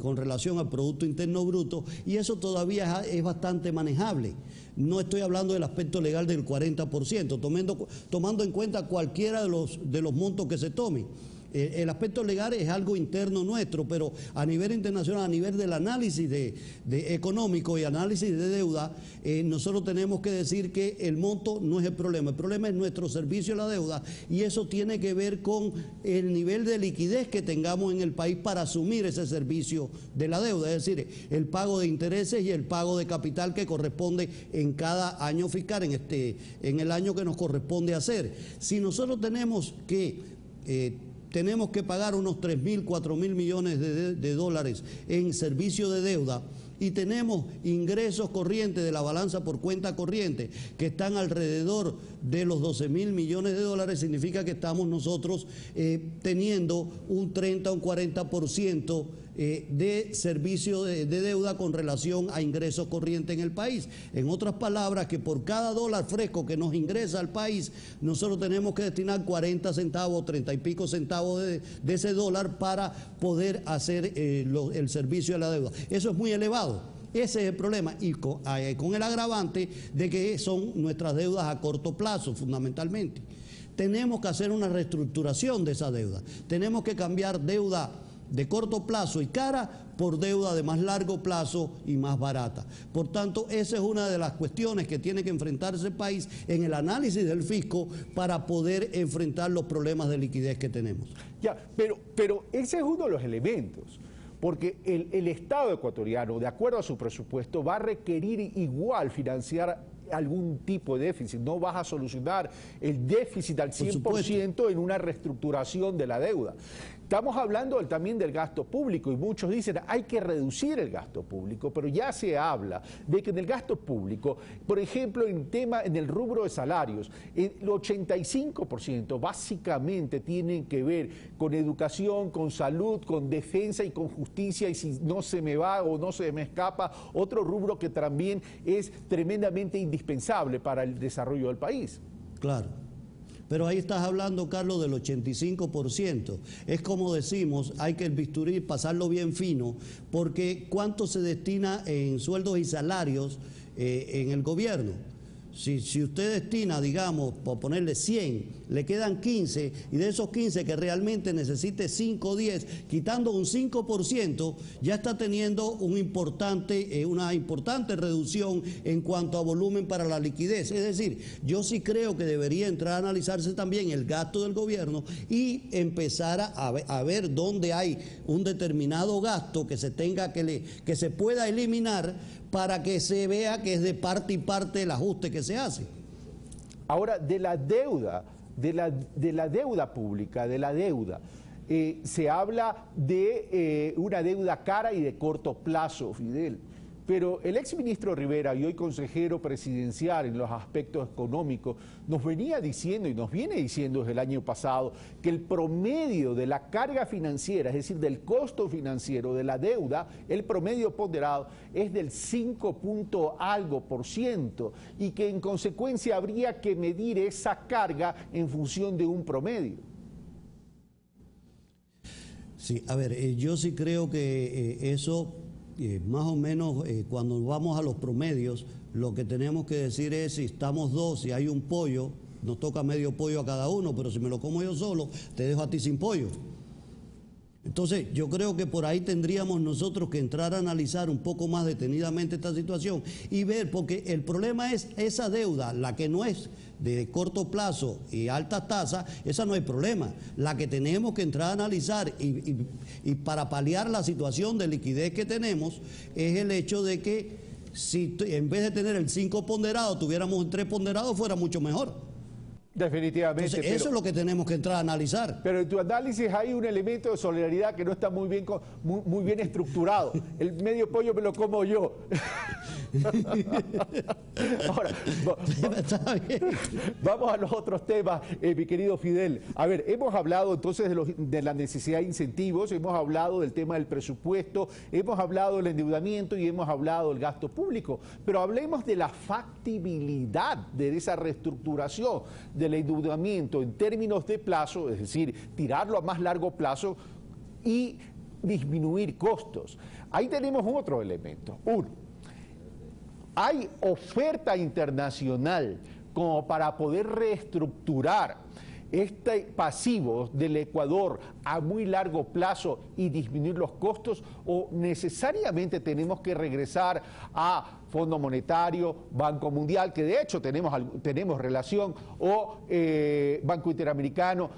con relación al Producto Interno Bruto, y eso todavía es bastante manejable. No estoy hablando del aspecto legal del 40%, tomando en cuenta cualquiera de los montos que se tomen. El aspecto legal es algo interno nuestro, pero a nivel internacional, a nivel del análisis de económico y análisis de deuda, nosotros tenemos que decir que el monto no es el problema es nuestro servicio a la deuda, y eso tiene que ver con el nivel de liquidez que tengamos en el país para asumir ese servicio de la deuda, es decir, el pago de intereses y el pago de capital que corresponde en cada año fiscal, en el año que nos corresponde hacer. Si nosotros tenemos que pagar unos 3.000, 4.000 millones de dólares en servicio de deuda y tenemos ingresos corrientes de la balanza por cuenta corriente que están alrededor de los 12.000 millones de dólares, significa que estamos nosotros teniendo un 30 o un 40% de servicio de deuda con relación a ingresos corrientes en el país. En otras palabras, que por cada dólar fresco que nos ingresa al país, nosotros tenemos que destinar 40 centavos, 30 y pico centavos de ese dólar para poder hacer el servicio de la deuda. Eso es muy elevado. Ese es el problema, y con el agravante de que son nuestras deudas a corto plazo, fundamentalmente. Tenemos que hacer una reestructuración de esa deuda. Tenemos que cambiar deuda de corto plazo y cara por deuda de más largo plazo y más barata. Por tanto, esa es una de las cuestiones que tiene que enfrentarse el país en el análisis del fisco para poder enfrentar los problemas de liquidez que tenemos. Ya, pero ese es uno de los elementos, porque el Estado ecuatoriano, de acuerdo a su presupuesto, va a requerir igual financiar algún tipo de déficit. No vas a solucionar el déficit al 100% en una reestructuración de la deuda. Estamos hablando también del gasto público, y muchos dicen hay que reducir el gasto público, pero ya se habla de que en el gasto público, por ejemplo, en el rubro de salarios, el 85% básicamente tienen que ver con educación, con salud, con defensa y con justicia, y si no se me va o no se me escapa, otro rubro que también es tremendamente indispensable para el desarrollo del país. Claro. Pero ahí estás hablando, Carlos, del 85%. Es como decimos, hay que el bisturí pasarlo bien fino, porque ¿cuánto se destina en sueldos y salarios en el gobierno? Si usted destina, digamos, por ponerle 100, le quedan 15, y de esos 15 que realmente necesite 5 o 10, quitando un 5%, ya está teniendo una importante reducción en cuanto a volumen para la liquidez. Es decir, yo sí creo que debería entrar a analizarse también el gasto del gobierno y empezar a ver dónde hay un determinado gasto que se pueda eliminar, para que se vea que es de parte y parte el ajuste que se hace. Ahora, de la deuda pública, se habla de una deuda cara y de corto plazo, Fidel. Pero el exministro Rivera, y hoy consejero presidencial en los aspectos económicos, nos venía diciendo y nos viene diciendo desde el año pasado que el promedio de la carga financiera, es decir, del costo financiero de la deuda, el promedio ponderado es del 5.algo%, y que en consecuencia habría que medir esa carga en función de un promedio. Sí, a ver, yo sí creo que eso... más o menos cuando vamos a los promedios, lo que tenemos que decir es, si estamos dos, si hay un pollo, nos toca medio pollo a cada uno, pero si me lo como yo solo, te dejo a ti sin pollo. Entonces, yo creo que por ahí tendríamos nosotros que entrar a analizar un poco más detenidamente esta situación y ver, porque el problema es esa deuda, la que no es de corto plazo y altas tasas, esa no hay problema. La que tenemos que entrar a analizar y para paliar la situación de liquidez que tenemos es el hecho de que si en vez de tener el 5 ponderado, tuviéramos un 3 ponderado, fuera mucho mejor. Definitivamente. Entonces, eso es lo que tenemos que entrar a analizar. Pero en tu análisis hay un elemento de solidaridad que no está muy bien estructurado. El medio pollo me lo como yo. Ahora, vamos a los otros temas, mi querido Fidel. A ver, hemos hablado entonces de la necesidad de incentivos, hemos hablado del tema del presupuesto, hemos hablado del endeudamiento y hemos hablado del gasto público. Pero hablemos de la factibilidad de esa reestructuración del endeudamiento en términos de plazo, es decir, tirarlo a más largo plazo y disminuir costos. Ahí tenemos otro elemento. Uno, hay oferta internacional como para poder reestructurar este pasivo del Ecuador a muy largo plazo y disminuir los costos, o necesariamente tenemos que regresar a Fondo Monetario, Banco Mundial, que de hecho tenemos relación, o Banco Interamericano,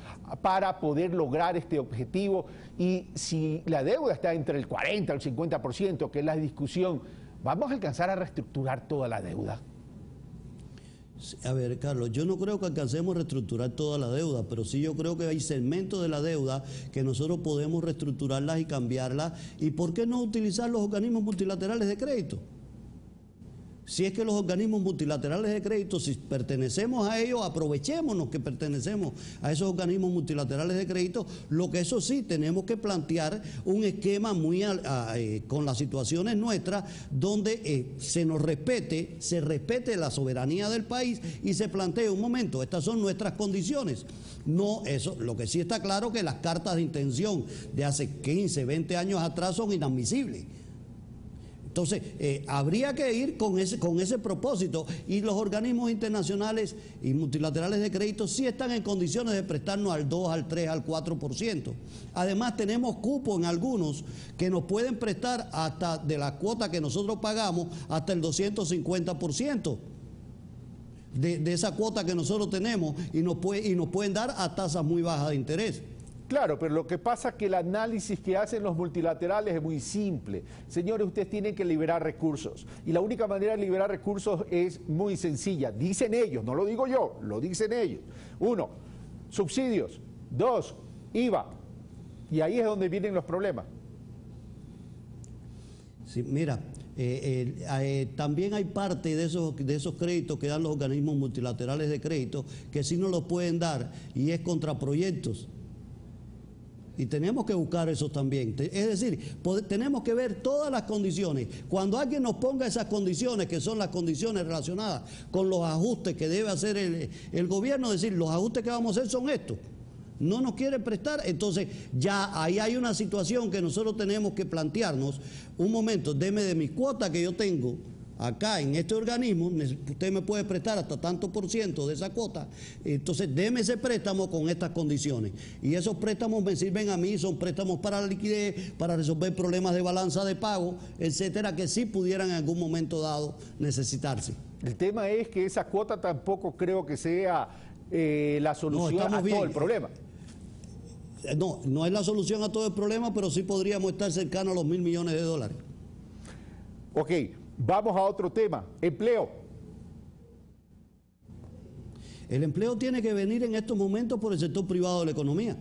para poder lograr este objetivo? Y si la deuda está entre el 40 y el 50%, que es la discusión, ¿vamos a alcanzar a reestructurar toda la deuda? A ver, Carlos, yo no creo que alcancemos a reestructurar toda la deuda, pero sí yo creo que hay segmentos de la deuda que nosotros podemos reestructurarlas y cambiarlas. ¿Y por qué no utilizar los organismos multilaterales de crédito? Si es que los organismos multilaterales de crédito, si pertenecemos a ellos, aprovechémonos que pertenecemos a esos organismos multilaterales de crédito. Lo que eso sí, tenemos que plantear un esquema muy con las situaciones nuestras, donde se respete la soberanía del país y se plantee un momento, estas son nuestras condiciones. No, eso, lo que sí está claro que las cartas de intención de hace 15, 20 años atrás son inadmisibles. Entonces, habría que ir con ese propósito, y los organismos internacionales y multilaterales de crédito sí están en condiciones de prestarnos al 2, al 3, al 4%. Además, tenemos cupo en algunos que nos pueden prestar hasta de la cuota que nosotros pagamos hasta el 250%. De esa cuota que nosotros tenemos, y nos pueden dar a tasas muy bajas de interés. Claro, pero lo que pasa es que el análisis que hacen los multilaterales es muy simple. Señores, ustedes tienen que liberar recursos. Y la única manera de liberar recursos es muy sencilla. Dicen ellos, no lo digo yo, lo dicen ellos. 1, subsidios. 2, IVA. Y ahí es donde vienen los problemas. Sí, mira, también hay parte de esos créditos que dan los organismos multilaterales de crédito que sí nos los pueden dar, y es contra proyectos. Y tenemos que buscar eso también. Es decir, tenemos que ver todas las condiciones. Cuando alguien nos ponga esas condiciones, que son las condiciones relacionadas con los ajustes que debe hacer el gobierno, decir, los ajustes que vamos a hacer son estos. No nos quiere prestar, entonces ya ahí hay una situación que nosotros tenemos que plantearnos. Un momento, deme de mi cuota que yo tengo acá en este organismo, usted me puede prestar hasta tanto % de esa cuota, entonces deme ese préstamo con estas condiciones. Y esos préstamos me sirven a mí, son préstamos para la liquidez, para resolver problemas de balanza de pago, etcétera, que sí pudieran en algún momento dado necesitarse. El tema es que esa cuota tampoco creo que sea la solución a todo el problema. No es la solución a todo el problema, pero sí podríamos estar cercanos a los $1.000 millones. Ok. Vamos a otro tema, empleo. El empleo tiene que venir en estos momentos por el sector privado de la economía.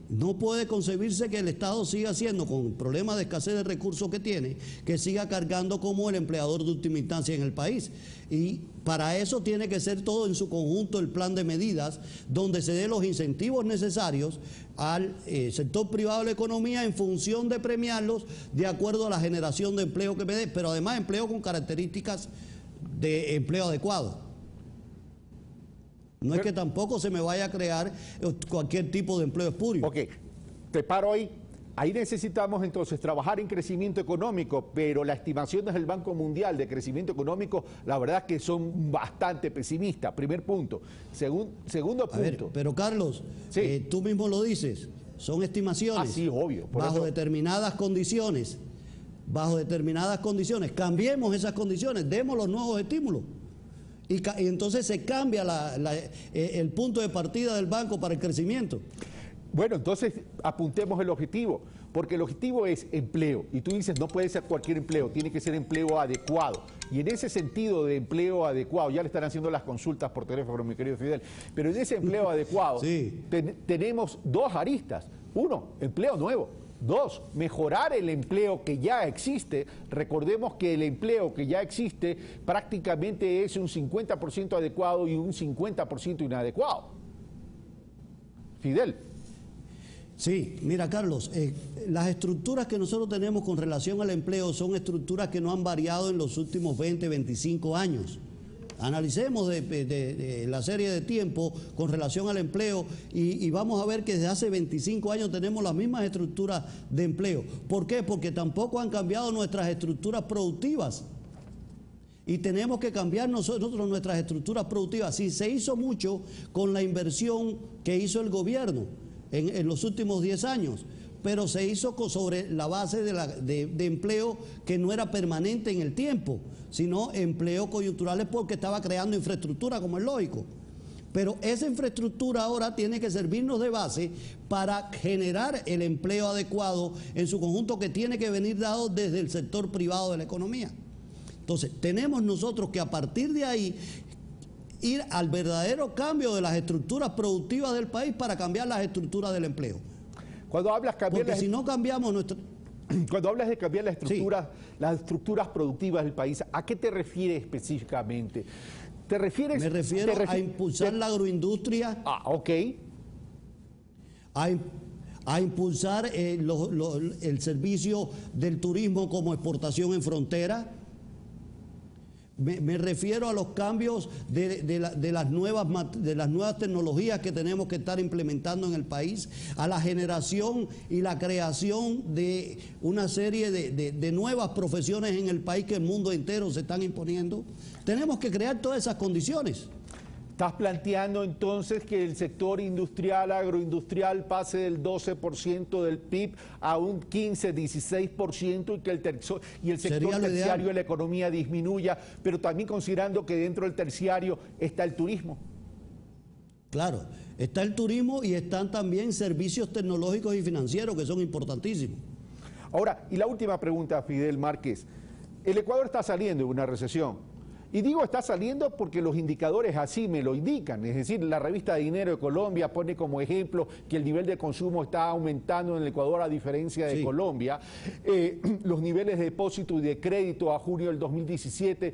No puede concebirse que el Estado siga siendo, con el problema de escasez de recursos que tiene, que siga cargando como el empleador de última instancia en el país. Y para eso tiene que ser todo en su conjunto el plan de medidas, donde se dé los incentivos necesarios al sector privado de la economía en función de premiarlos de acuerdo a la generación de empleo que me dé, pero además empleo con características de empleo adecuado. No es que tampoco se me vaya a crear cualquier tipo de empleo espurio. Ok, te paro ahí. Ahí necesitamos entonces trabajar en crecimiento económico, pero las estimaciones del Banco Mundial de crecimiento económico, la verdad es que son bastante pesimistas. Primer punto. Segundo punto. A ver, pero Carlos, sí, tú mismo lo dices. son estimaciones. Sí, obvio. Bajo determinadas condiciones. Bajo determinadas condiciones. Cambiemos esas condiciones, demos los nuevos estímulos. Y entonces se cambia el punto de partida del banco para el crecimiento. Bueno, entonces apuntemos el objetivo, porque el objetivo es empleo. Y tú dices, no puede ser cualquier empleo, tiene que ser empleo adecuado. Y en ese sentido de empleo adecuado, ya le están haciendo las consultas por teléfono, mi querido Fidel, pero en ese empleo adecuado tenemos dos aristas. Uno, empleo nuevo. Dos, mejorar el empleo que ya existe. Recordemos que el empleo que ya existe prácticamente es un 50% adecuado y un 50% inadecuado. Fidel. Sí, mira Carlos, las estructuras que nosotros tenemos con relación al empleo son estructuras que no han variado en los últimos 20, 25 años. Analicemos de la serie de tiempo con relación al empleo y vamos a ver que desde hace 25 años tenemos las mismas estructuras de empleo. ¿Por qué? Porque tampoco han cambiado nuestras estructuras productivas. Y tenemos que cambiar nosotros nuestras estructuras productivas. Sí, se hizo mucho con la inversión que hizo el gobierno en los últimos 10 años, pero se hizo sobre la base de empleo que no era permanente en el tiempo, sino empleos coyunturales porque estaba creando infraestructura, como es lógico. Pero esa infraestructura ahora tiene que servirnos de base para generar el empleo adecuado en su conjunto, que tiene que venir dado desde el sector privado de la economía. Entonces, tenemos nosotros que a partir de ahí ir al verdadero cambio de las estructuras productivas del país para cambiar las estructuras del empleo. Cuando hablas si no cambiamos nuestra... Cuando hablas de cambiar las estructuras productivas del país, ¿a qué te refieres específicamente? ¿Te refieres? Me refiero a impulsar la agroindustria. Ok. A impulsar el servicio del turismo como exportación en frontera. Me refiero a los cambios de las nuevas tecnologías que tenemos que estar implementando en el país, a la generación y la creación de una serie de nuevas profesiones en el país que el mundo entero se están imponiendo. Tenemos que crear todas esas condiciones. ¿Estás planteando entonces que el sector industrial, agroindustrial, pase del 12% del PIB a un 15, 16% y que el sector terciario de la economía disminuya, pero también considerando que dentro del terciario está el turismo? Claro, está el turismo y están también servicios tecnológicos y financieros que son importantísimos. Ahora, y la última pregunta, Fidel Márquez. El Ecuador está saliendo de una recesión. Y digo está saliendo porque los indicadores así me lo indican, es decir, la revista de Dinero de Colombia pone como ejemplo que el nivel de consumo está aumentando en el Ecuador a diferencia de Colombia. Los niveles de depósito y de crédito a junio del 2017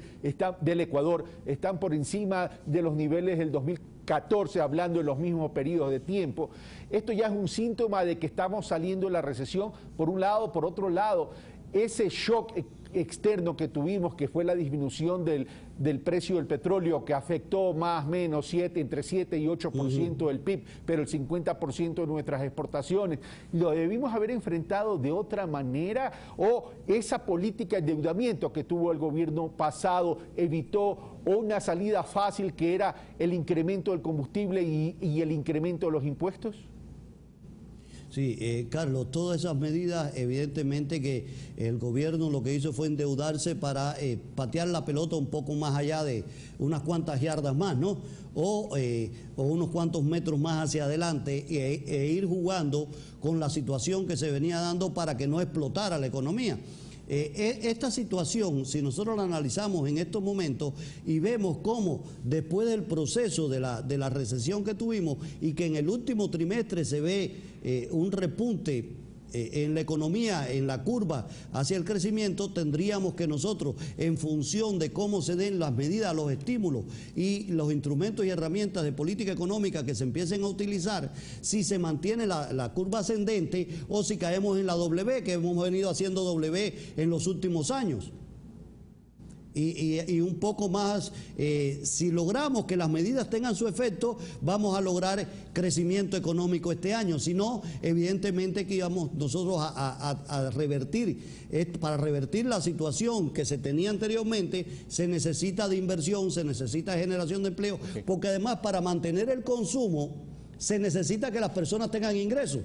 del Ecuador están por encima de los niveles del 2014, hablando de los mismos periodos de tiempo. Esto ya es un síntoma de que estamos saliendo de la recesión, por un lado. Por otro lado, ese shock externo que tuvimos, que fue la disminución del precio del petróleo, que afectó más o menos entre 7 y 8% del PIB, pero el 50% de nuestras exportaciones, ¿lo debimos haber enfrentado de otra manera? ¿O esa política de endeudamiento que tuvo el gobierno pasado evitó una salida fácil, que era el incremento del combustible y el incremento de los impuestos? Sí, Carlos, todas esas medidas, evidentemente que el gobierno lo que hizo fue endeudarse para patear la pelota un poco más allá de unas cuantas yardas más, ¿no? O unos cuantos metros más hacia adelante e ir jugando con la situación que se venía dando para que no explotara la economía. Esta situación, si nosotros la analizamos en estos momentos y vemos cómo después del proceso de la recesión que tuvimos y que en el último trimestre se ve un repunte en la economía, en la curva hacia el crecimiento, tendríamos que nosotros, en función de cómo se den las medidas, los estímulos y los instrumentos y herramientas de política económica que se empiecen a utilizar, si se mantiene la curva ascendente o si caemos en la W, que hemos venido haciendo W en los últimos años. Y un poco más, si logramos que las medidas tengan su efecto, vamos a lograr crecimiento económico este año. Si no, evidentemente que íbamos nosotros a revertir. Para revertir la situación que se tenía anteriormente, se necesita de inversión, se necesita de generación de empleo, porque además para mantener el consumo se necesita que las personas tengan ingresos.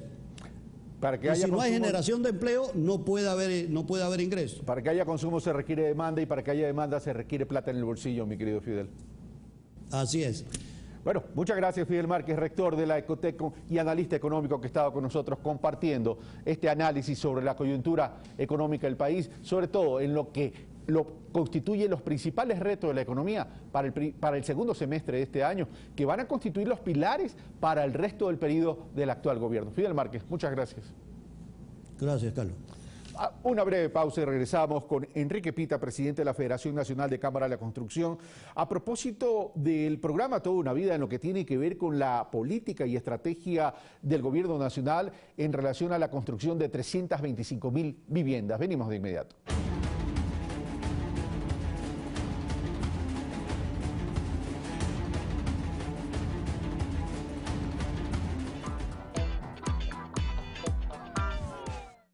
Y si no hay generación de empleo, no puede haber ingresos. Para que haya consumo se requiere demanda y para que haya demanda se requiere plata en el bolsillo, mi querido Fidel. Así es. Bueno, muchas gracias Fidel Márquez, rector de la Ecoteco y analista económico que ha estado con nosotros compartiendo este análisis sobre la coyuntura económica del país, sobre todo en lo que constituye los principales retos de la economía para el segundo semestre de este año, que van a constituir los pilares para el resto del periodo del actual gobierno. Fidel Márquez, muchas gracias. Gracias, Carlos. Una breve pausa y regresamos con Enrique Pita, presidente de la Federación Nacional de Cámara de la Construcción, a propósito del programa Toda una Vida en lo que tiene que ver con la política y estrategia del gobierno nacional en relación a la construcción de 325.000 viviendas. Venimos de inmediato.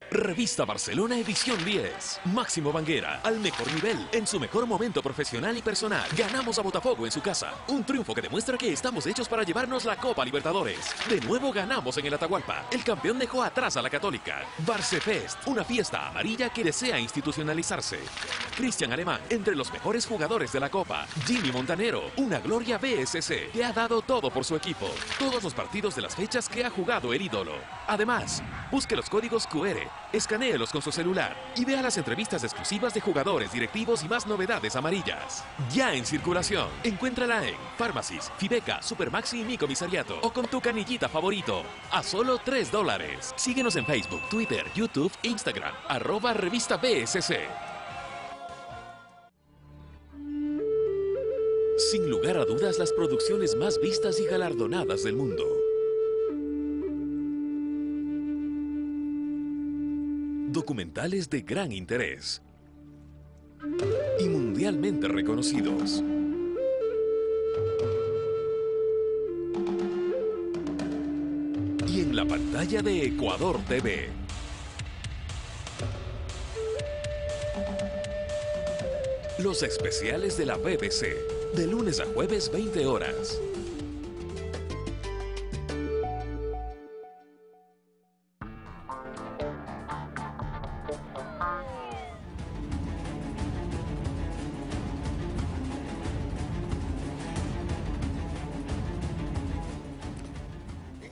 Revista Barcelona edición 10. Máximo Banguera, al mejor nivel, en su mejor momento profesional y personal. Ganamos a Botafogo en su casa. Un triunfo que demuestra que estamos hechos para llevarnos la Copa Libertadores. De nuevo ganamos en el Atahualpa. El campeón dejó atrás a la Católica. Barcefest, una fiesta amarilla que desea institucionalizarse. Cristian Alemán, entre los mejores jugadores de la Copa. Jimmy Montanero, una gloria BSC, que ha dado todo por su equipo. Todos los partidos de las fechas que ha jugado el ídolo. Además, busque los códigos QR, escanéelos con su celular y vea las entrevistas exclusivas de jugadores, directivos y más novedades amarillas. Ya en circulación. Encuéntrala en Pharmacies, Fibeca, Supermaxi y Mi Comisariato o con tu canillita favorito. A solo $3. Síguenos en Facebook, Twitter, YouTube, Instagram, @revista BSC. Sin lugar a dudas, las producciones más vistas y galardonadas del mundo. Documentales de gran interés y mundialmente reconocidos. Y en la pantalla de Ecuador TV. Los especiales de la BBC, de lunes a jueves 20 horas.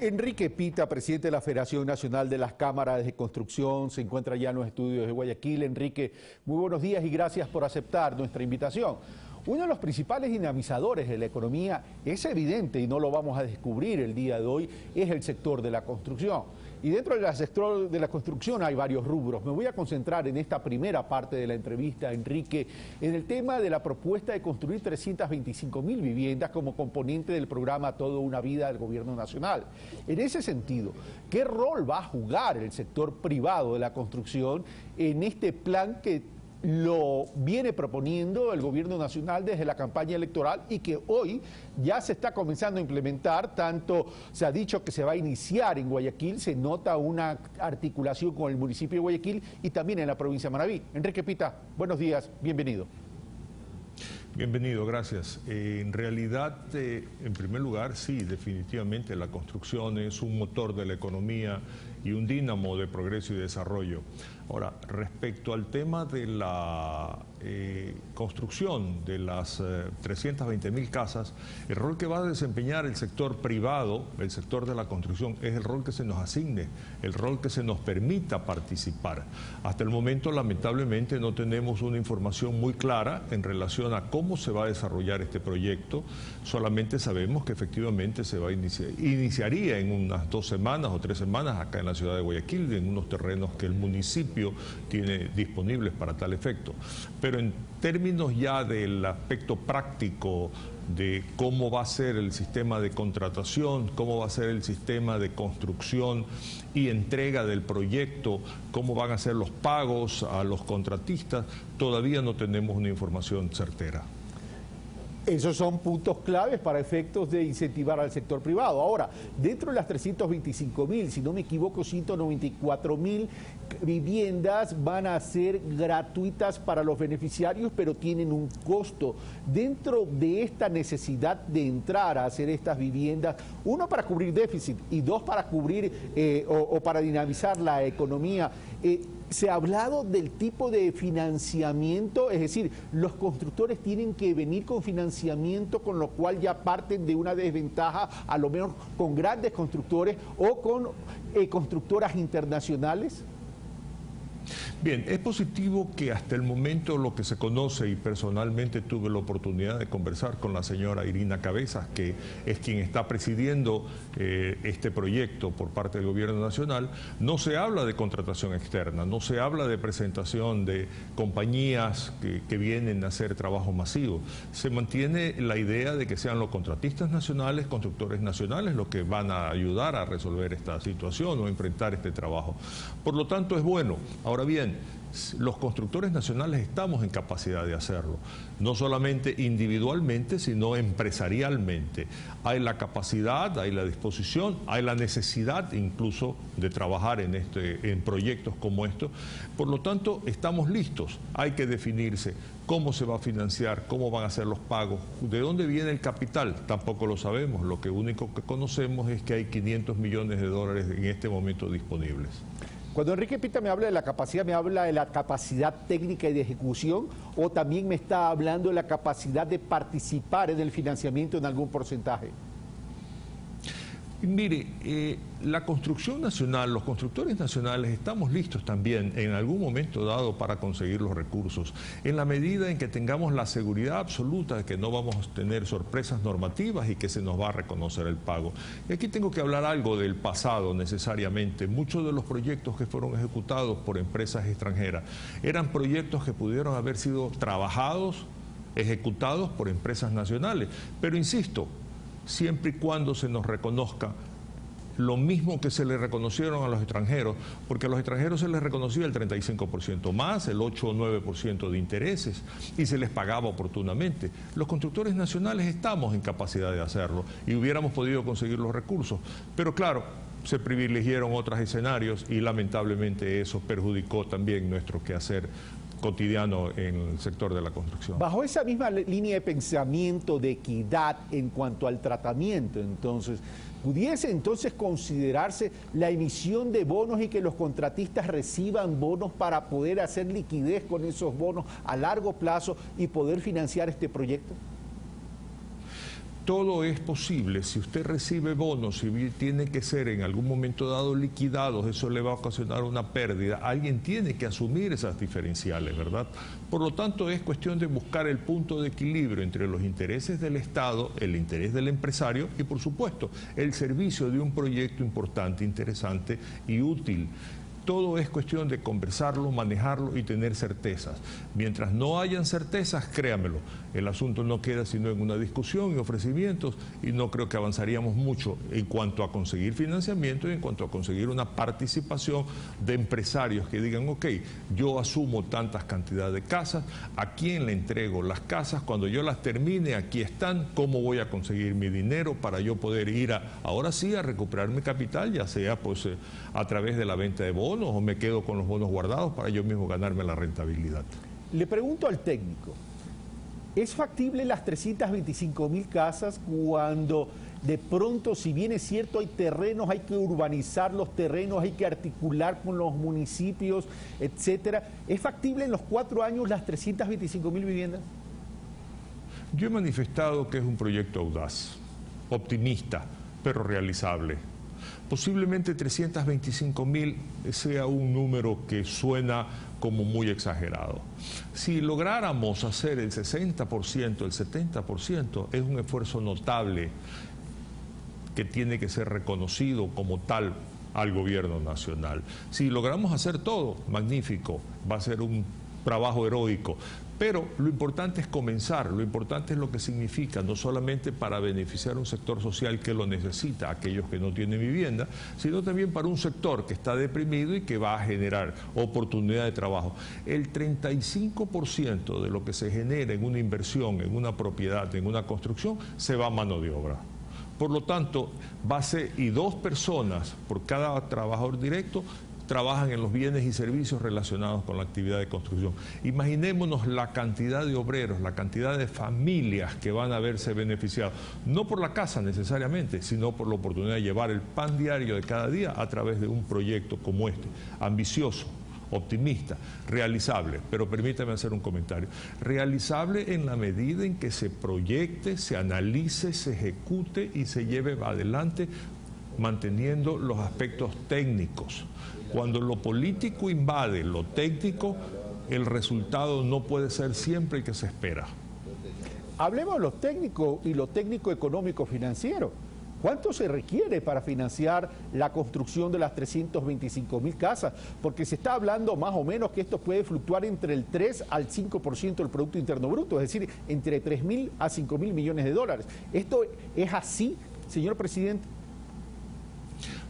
Enrique Pita, presidente de la Federación Nacional de las Cámaras de Construcción, se encuentra ya en los estudios de Guayaquil. Enrique, muy buenos días y gracias por aceptar nuestra invitación. Uno de los principales dinamizadores de la economía es evidente y no lo vamos a descubrir el día de hoy, es el sector de la construcción. Y dentro del sector de la construcción hay varios rubros. Me voy a concentrar en esta primera parte de la entrevista, Enrique, en el tema de la propuesta de construir 325.000 viviendas como componente del programa Toda una Vida del Gobierno Nacional. En ese sentido, ¿qué rol va a jugar el sector privado de la construcción en este plan que lo viene proponiendo el gobierno nacional desde la campaña electoral y que hoy ya se está comenzando a implementar? Tanto se ha dicho que se va a iniciar en Guayaquil, se nota una articulación con el municipio de Guayaquil y también en la provincia de Manabí. Enrique Pita, buenos días, bienvenido. Bienvenido, gracias. En realidad, en primer lugar, sí, definitivamente la construcción es un motor de la economía y un dínamo de progreso y desarrollo. Ahora, respecto al tema de la construcción de las 320.000 casas, el rol que va a desempeñar el sector privado, el sector de la construcción, es el rol que se nos asigne, el rol que se nos permita participar. Hasta el momento, lamentablemente, no tenemos una información muy clara en relación a cómo se va a desarrollar este proyecto. Solamente sabemos que efectivamente se va a iniciaría en unas 2 semanas o 3 semanas acá en la ciudad de Guayaquil, en unos terrenos que el municipio tiene disponibles para tal efecto. Pero en términos ya del aspecto práctico de cómo va a ser el sistema de contratación, cómo va a ser el sistema de construcción y entrega del proyecto, cómo van a ser los pagos a los contratistas, todavía no tenemos una información certera. Esos son puntos claves para efectos de incentivar al sector privado. Ahora, dentro de las 325.000, si no me equivoco, 194.000 viviendas van a ser gratuitas para los beneficiarios, pero tienen un costo. Dentro de esta necesidad de entrar a hacer estas viviendas, uno para cubrir déficit y dos para cubrir o para dinamizar la economía, se ha hablado del tipo de financiamiento, es decir, los constructores tienen que venir con financiamiento, con lo cual ya parten de una desventaja, a lo menos con grandes constructores o con constructoras internacionales. Bien, es positivo que hasta el momento lo que se conoce, y personalmente tuve la oportunidad de conversar con la señora Irina Cabezas, que es quien está presidiendo este proyecto por parte del Gobierno Nacional, no se habla de contratación externa, no se habla de presentación de compañías que vienen a hacer trabajo masivo. Se mantiene la idea de que sean los contratistas nacionales, constructores nacionales, los que van a ayudar a resolver esta situación o enfrentar este trabajo. Por lo tanto, es bueno. Ahora bien, los constructores nacionales estamos en capacidad de hacerlo, no solamente individualmente, sino empresarialmente. Hay la capacidad, hay la disposición, hay la necesidad incluso de trabajar en proyectos como estos. Por lo tanto, estamos listos. Hay que definirse cómo se va a financiar, cómo van a ser los pagos, de dónde viene el capital, tampoco lo sabemos. Lo único que conocemos es que hay 500 millones de dólares en este momento disponibles. Cuando Enrique Pita me habla de la capacidad, ¿me habla de la capacidad técnica y de ejecución o también me está hablando de la capacidad de participar en el financiamiento en algún porcentaje? Mire, la construcción nacional, los constructores nacionales estamos listos también en algún momento dado para conseguir los recursos, en la medida en que tengamos la seguridad absoluta de que no vamos a tener sorpresas normativas y que se nos va a reconocer el pago. Y aquí tengo que hablar algo del pasado necesariamente. Muchos de los proyectos que fueron ejecutados por empresas extranjeras eran proyectos que pudieron haber sido trabajados, ejecutados por empresas nacionales. Pero insisto, siempre y cuando se nos reconozca lo mismo que se le reconocieron a los extranjeros, porque a los extranjeros se les reconocía el 35% más, el 8 o 9% de intereses, y se les pagaba oportunamente. Los constructores nacionales estamos en capacidad de hacerlo y hubiéramos podido conseguir los recursos, pero claro, se privilegiaron otros escenarios y lamentablemente eso perjudicó también nuestro quehacer cotidiano en el sector de la construcción. Bajo esa misma línea de pensamiento de equidad en cuanto al tratamiento, entonces, ¿pudiese entonces considerarse la emisión de bonos y que los contratistas reciban bonos para poder hacer liquidez con esos bonos a largo plazo y poder financiar este proyecto? Todo es posible. Si usted recibe bonos y tiene que ser en algún momento dado liquidados, eso le va a ocasionar una pérdida. Alguien tiene que asumir esas diferenciales, ¿verdad? Por lo tanto, es cuestión de buscar el punto de equilibrio entre los intereses del Estado, el interés del empresario y, por supuesto, el servicio de un proyecto importante, interesante y útil. Todo es cuestión de conversarlo, manejarlo y tener certezas. Mientras no hayan certezas, créamelo, el asunto no queda sino en una discusión y ofrecimientos y no creo que avanzaríamos mucho en cuanto a conseguir financiamiento y en cuanto a conseguir una participación de empresarios que digan, ok, yo asumo tantas cantidades de casas, ¿a quién le entrego las casas? Cuando yo las termine, aquí están, ¿cómo voy a conseguir mi dinero para yo poder ir ahora sí a recuperar mi capital, ya sea pues a través de la venta de bonos o me quedo con los bonos guardados para yo mismo ganarme la rentabilidad? Le pregunto al técnico, ¿es factible las 325.000 casas cuando de pronto, si bien es cierto, hay terrenos, hay que urbanizar los terrenos, hay que articular con los municipios, etcétera? ¿Es factible en los 4 años las 325.000 viviendas? Yo he manifestado que es un proyecto audaz, optimista, pero realizable. Posiblemente 325.000 sea un número que suena como muy exagerado. Si lográramos hacer el 60%, el 70%, es un esfuerzo notable que tiene que ser reconocido como tal al gobierno nacional. Si logramos hacer todo, magnífico, va a ser un trabajo heroico. Pero lo importante es comenzar, lo importante es lo que significa, no solamente para beneficiar a un sector social que lo necesita, aquellos que no tienen vivienda, sino también para un sector que está deprimido y que va a generar oportunidad de trabajo. El 35% de lo que se genera en una inversión, en una propiedad, en una construcción, se va a mano de obra. Por lo tanto, y 2 personas por cada trabajador directo trabajan en los bienes y servicios relacionados con la actividad de construcción. Imaginémonos la cantidad de obreros, la cantidad de familias que van a verse beneficiados, no por la casa necesariamente, sino por la oportunidad de llevar el pan diario de cada día a través de un proyecto como este, ambicioso, optimista, realizable. Pero permítame hacer un comentario. Realizable en la medida en que se proyecte, se analice, se ejecute y se lleve adelante manteniendo los aspectos técnicos. Cuando lo político invade lo técnico, el resultado no puede ser siempre el que se espera. Hablemos de lo técnico y lo técnico económico financiero. ¿Cuánto se requiere para financiar la construcción de las 325.000 casas? Porque se está hablando más o menos que esto puede fluctuar entre el 3 al 5% del Producto Interno Bruto, es decir, entre 3.000 a 5.000 millones de dólares. ¿Esto es así, señor presidente?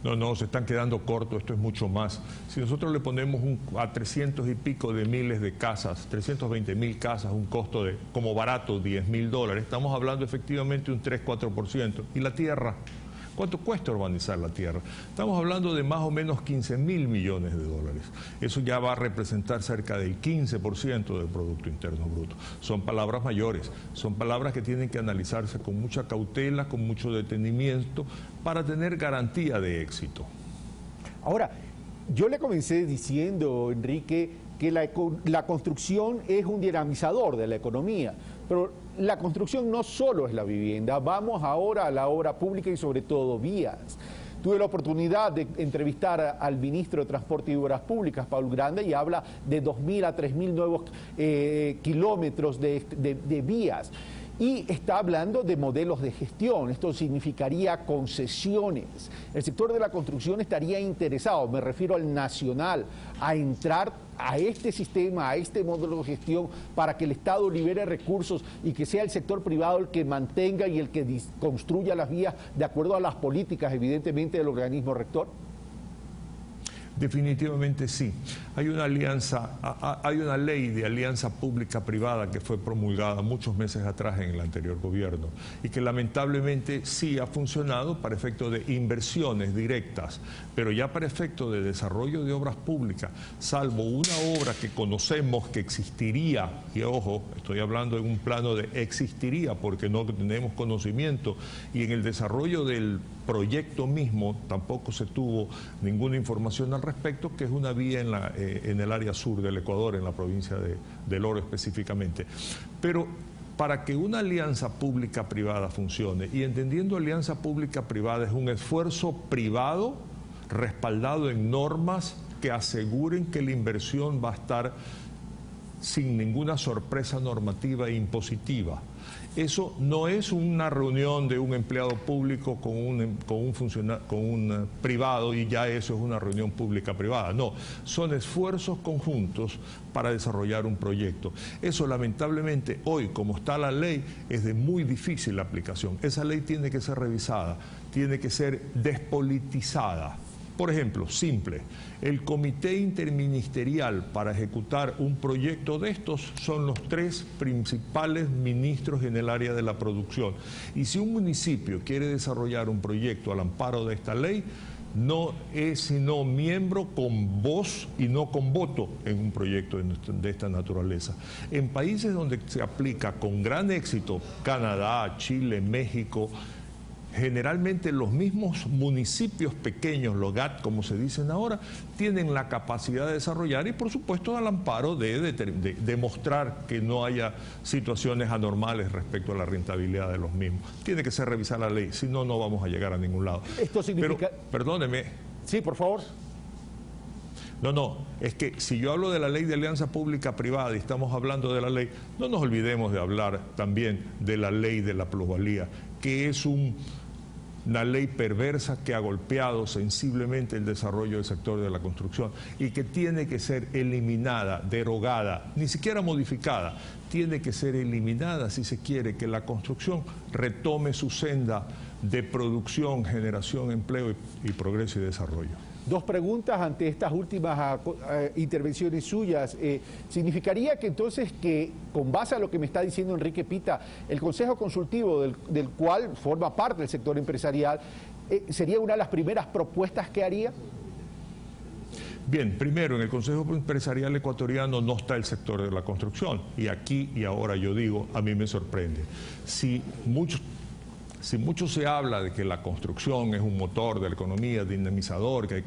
No, se están quedando cortos, esto es mucho más. Si nosotros le ponemos a 300 y pico de miles de casas, 320.000 casas, un costo de, como barato, $10.000, estamos hablando efectivamente de un 3-4%. ¿Y la tierra? ¿Cuánto cuesta urbanizar la tierra? Estamos hablando de más o menos 15.000 millones de dólares. Eso ya va a representar cerca del 15% del Producto Interno Bruto. Son palabras mayores, son palabras que tienen que analizarse con mucha cautela, con mucho detenimiento, para tener garantía de éxito. Ahora, yo le comencé diciendo, Enrique, que la construcción es un dinamizador de la economía, pero la construcción no solo es la vivienda. Vamos ahora a la obra pública y sobre todo vías. Tuve la oportunidad de entrevistar al ministro de Transporte y Obras Públicas, Paul Grande, y habla de 2.000 a 3.000 nuevos kilómetros de vías. Y está hablando de modelos de gestión. Esto significaría concesiones. El sector de la construcción estaría interesado, me refiero al nacional, a entrar a este sistema, a este modelo de gestión, para que el Estado libere recursos y que sea el sector privado el que mantenga y el que construya las vías de acuerdo a las políticas, evidentemente, del organismo rector. Definitivamente sí. Hay una alianza, hay una ley de alianza pública-privada que fue promulgada muchos meses atrás en el anterior gobierno y que lamentablemente sí ha funcionado para efecto de inversiones directas, pero ya para efecto de desarrollo de obras públicas, salvo una obra que conocemos que existiría, y ojo, estoy hablando en un plano de existiría porque no tenemos conocimiento, y en el desarrollo del proyecto mismo tampoco se tuvo ninguna información al respecto, que es una vía en el área sur del Ecuador, en la provincia del Oro específicamente. Pero para que una alianza pública-privada funcione, y entendiendo alianza pública-privada es un esfuerzo privado respaldado en normas que aseguren que la inversión va a estar sin ninguna sorpresa normativa e impositiva. Eso no es una reunión de un empleado público con un privado y ya eso es una reunión pública-privada. No, son esfuerzos conjuntos para desarrollar un proyecto. Eso lamentablemente hoy, como está la ley, es de muy difícil aplicación. Esa ley tiene que ser revisada, tiene que ser despolitizada. Por ejemplo, simple, el comité interministerial para ejecutar un proyecto de estos son los 3 principales ministros en el área de la producción. Y si un municipio quiere desarrollar un proyecto al amparo de esta ley, no es sino miembro con voz y no con voto en un proyecto de esta naturaleza. En países donde se aplica con gran éxito, Canadá, Chile, México, generalmente los mismos municipios pequeños, los GAT, como se dicen ahora, tienen la capacidad de desarrollar y, por supuesto, al amparo de demostrar que no haya situaciones anormales respecto a la rentabilidad de los mismos. Tiene que ser revisar la ley, si no, no vamos a llegar a ningún lado. Esto significa... Pero, perdóneme. Sí, por favor. No, es que si yo hablo de la ley de alianza pública-privada y estamos hablando de la ley, no nos olvidemos de hablar también de la ley de la plusvalía, que es un una ley perversa que ha golpeado sensiblemente el desarrollo del sector de la construcción y que tiene que ser eliminada, derogada, ni siquiera modificada, tiene que ser eliminada si se quiere que la construcción retome su senda de producción, generación, empleo y progreso y desarrollo. Dos preguntas ante estas últimas intervenciones suyas. ¿Significaría que entonces que, con base a lo que me está diciendo Enrique Pita, el Consejo Consultivo del cual forma parte del sector empresarial, sería una de las primeras propuestas que haría? Bien, primero, en el Consejo Empresarial Ecuatoriano no está el sector de la construcción. Y aquí y ahora yo digo, a mí me sorprende. Si mucho se habla de que la construcción es un motor de la economía, dinamizador, que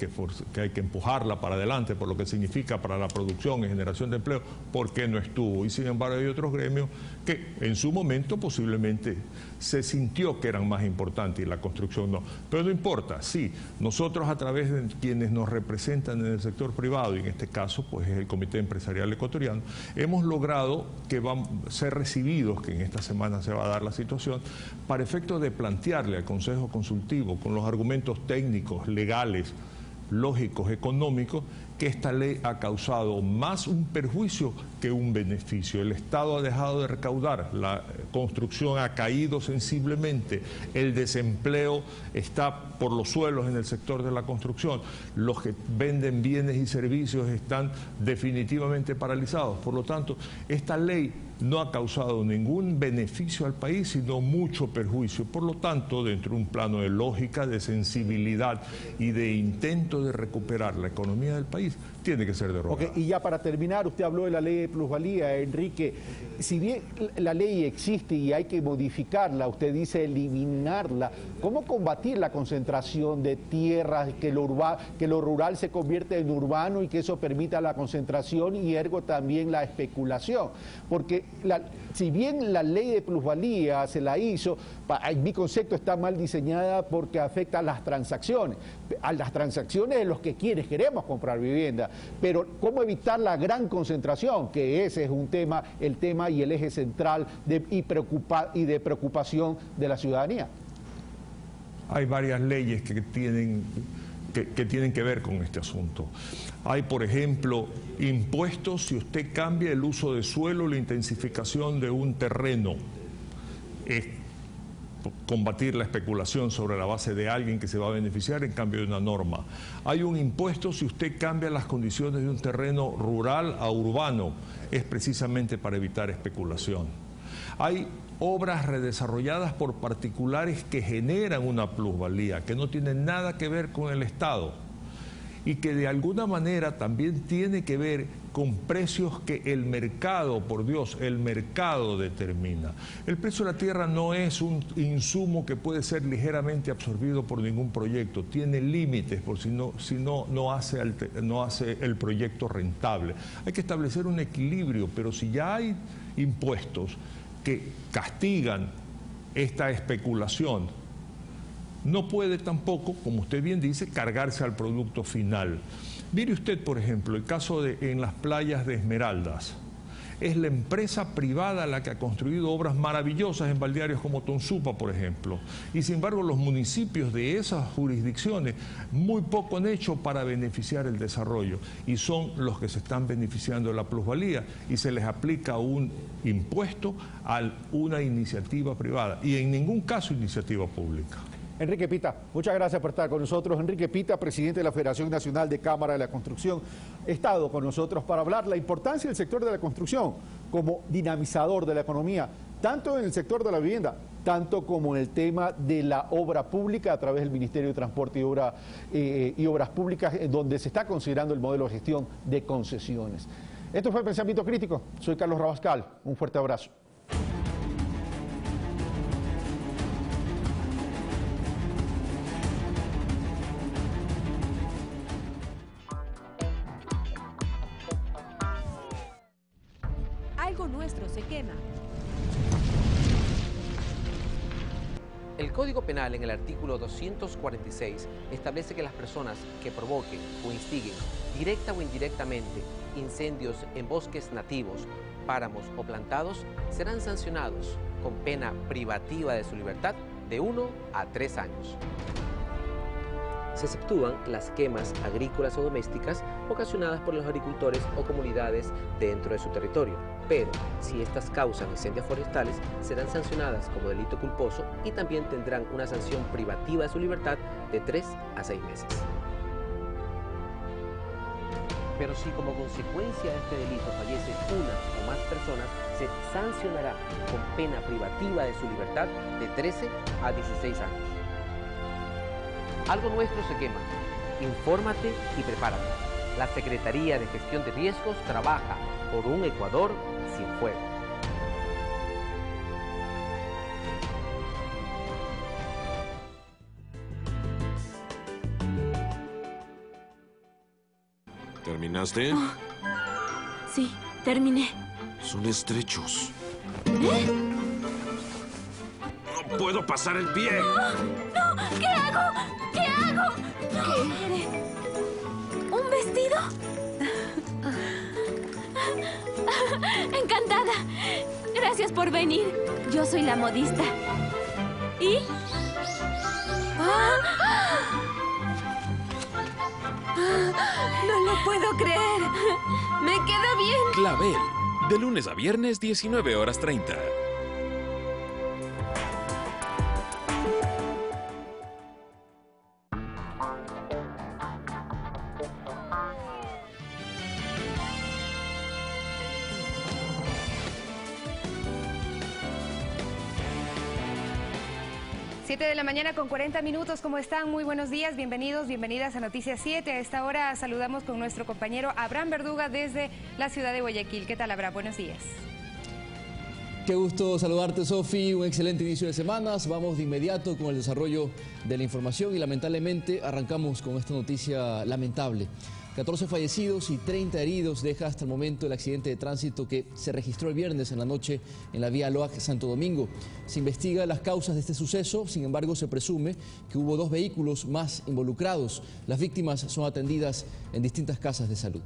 hay que empujarla para adelante por lo que significa para la producción y generación de empleo, ¿por qué no estuvo? Y sin embargo hay otros gremios que en su momento posiblemente se sintió que eran más importantes y la construcción no. Pero no importa, sí, nosotros a través de quienes nos representan en el sector privado, y en este caso pues es el Comité Empresarial Ecuatoriano, hemos logrado que van a ser recibidos, que en esta semana se va a dar la situación, para efectos de plantearle al Consejo Consultivo con los argumentos técnicos, legales, lógicos, económicos, que esta ley ha causado más un perjuicio que un beneficio. El Estado ha dejado de recaudar, la construcción ha caído sensiblemente, el desempleo está por los suelos en el sector de la construcción, los que venden bienes y servicios están definitivamente paralizados. Por lo tanto, esta ley no ha causado ningún beneficio al país, sino mucho perjuicio. Por lo tanto, dentro de un plano de lógica, de sensibilidad y de intento de recuperar la economía del país, tiene que ser derogada. Okay, y ya para terminar, usted habló de la ley de plusvalía, Enrique. Si bien la ley existe y hay que modificarla, usted dice eliminarla, ¿cómo combatir la concentración de tierras, que lo rural se convierte en urbano y que eso permita la concentración y ergo también la especulación? Porque si bien la ley de plusvalía se la hizo, en mi concepto está mal diseñada porque afecta a las transacciones de los que queremos comprar vivienda, pero ¿cómo evitar la gran concentración? Que ese es el tema y el eje central de preocupación de la ciudadanía. Hay varias leyes que tienen que ver con este asunto. Hay, por ejemplo, impuestos si usted cambia el uso de suelo, la intensificación de un terreno. Es combatir la especulación sobre la base de alguien que se va a beneficiar en cambio de una norma. Hay un impuesto si usted cambia las condiciones de un terreno rural a urbano. Es precisamente para evitar especulación. Hay obras redesarrolladas por particulares que generan una plusvalía, que no tienen nada que ver con el Estado y que de alguna manera también tiene que ver con precios que el mercado, por Dios, el mercado determina. El precio de la tierra no es un insumo que puede ser ligeramente absorbido por ningún proyecto, tiene límites por si no hace el proyecto rentable. Hay que establecer un equilibrio, pero si ya hay impuestos que castigan esta especulación, no puede tampoco, como usted bien dice, cargarse al producto final. Mire usted, por ejemplo, el caso en las playas de Esmeraldas. Es la empresa privada la que ha construido obras maravillosas en balnearios como Tonsupa, por ejemplo. Y sin embargo, los municipios de esas jurisdicciones muy poco han hecho para beneficiar el desarrollo. Y son los que se están beneficiando de la plusvalía. Y se les aplica un impuesto a una iniciativa privada. Y en ningún caso iniciativa pública. Enrique Pita, muchas gracias por estar con nosotros. Enrique Pita, presidente de la Federación Nacional de Cámara de la Construcción, ha estado con nosotros para hablar de la importancia del sector de la construcción como dinamizador de la economía, tanto en el sector de la vivienda, tanto como en el tema de la obra pública a través del Ministerio de Transporte y Obras Públicas, donde se está considerando el modelo de gestión de concesiones. Esto fue Pensamiento Crítico. Soy Carlos Rabascal. Un fuerte abrazo. Algo nuestro se quema. El Código Penal en el artículo 246 establece que las personas que provoquen o instiguen directa o indirectamente incendios en bosques nativos, páramos o plantados serán sancionados con pena privativa de su libertad de 1 a 3 años. Se exceptúan las quemas agrícolas o domésticas ocasionadas por los agricultores o comunidades dentro de su territorio, pero si estas causan incendios forestales serán sancionadas como delito culposo y también tendrán una sanción privativa de su libertad de 3 a 6 meses. Pero si como consecuencia de este delito fallece una o más personas, se sancionará con pena privativa de su libertad de 13 a 16 años. Algo nuestro se quema. Infórmate y prepárate. La Secretaría de Gestión de Riesgos trabaja por un Ecuador sin fuego. ¿Terminaste? Oh, sí, terminé. Son estrechos. ¿Eh? ¡No puedo pasar el pie! ¡No! ¡No! ¿Qué hago? ¿Qué hago? ¿Qué eres? ¿Un vestido? Encantada. Gracias por venir. Yo soy la modista. ¿Y? No lo puedo creer. Me queda bien. Clavel, de lunes a viernes, 19:30. Siete de la mañana con 40 minutos, ¿cómo están? Muy buenos días, bienvenidos, bienvenidas a Noticias 7. A esta hora saludamos con nuestro compañero Abraham Verduga desde la ciudad de Guayaquil. ¿Qué tal, Abraham? Buenos días. Qué gusto saludarte, Sofi. Un excelente inicio de semanas. Vamos de inmediato con el desarrollo de la información y lamentablemente arrancamos con esta noticia lamentable. 14 fallecidos y 30 heridos deja hasta el momento el accidente de tránsito que se registró el viernes en la noche en la vía Loac Santo Domingo. Se investiga las causas de este suceso, sin embargo se presume que hubo 2 vehículos más involucrados. Las víctimas son atendidas en distintas casas de salud.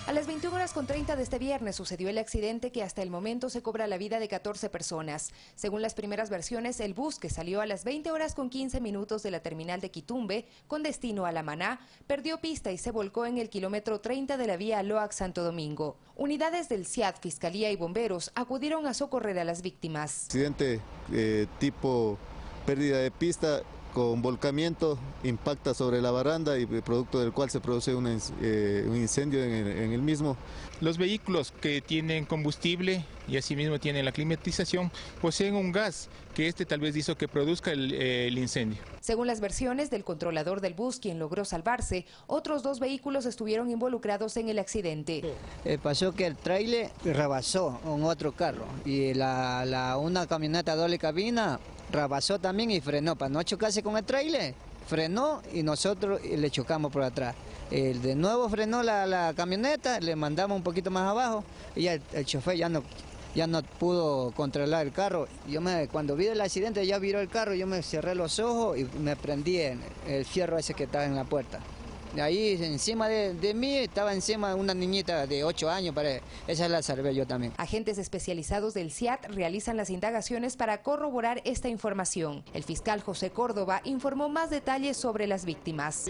A las 21:30 de este viernes sucedió el accidente que hasta el momento se cobra la vida de 14 personas. Según las primeras versiones, el bus que salió a las 20:15 de la terminal de Quitumbe con destino a La Maná perdió pista y se volcó en el kilómetro 30 de la vía Loac Santo Domingo. Unidades del SIAD, Fiscalía y Bomberos acudieron a socorrer a las víctimas. Accidente tipo pérdida de pista con volcamiento, impacta sobre la baranda y producto del cual se produce un incendio en el mismo. Los vehículos que tienen combustible y asimismo tienen la climatización poseen un gas que tal vez hizo que produzca el incendio. Según las versiones del controlador del bus, quien logró salvarse, otros 2 vehículos estuvieron involucrados en el accidente. Pasó que el tráiler rebasó un otro carro y una camioneta doble cabina rebasó también y frenó para no chocarse con el tráiler. Frenó y nosotros le chocamos por atrás. De nuevo frenó la camioneta, le mandamos un poquito más abajo y ya el chofer ya no pudo controlar el carro. Cuando vi el accidente ya viró el carro, yo me cerré los ojos y me prendí en el fierro ese que estaba en la puerta. Ahí encima de mí estaba encima una niñita de 8 años, esa la salvé yo también. Agentes especializados del SIAD realizan las indagaciones para corroborar esta información. El fiscal José Córdoba informó más detalles sobre las víctimas.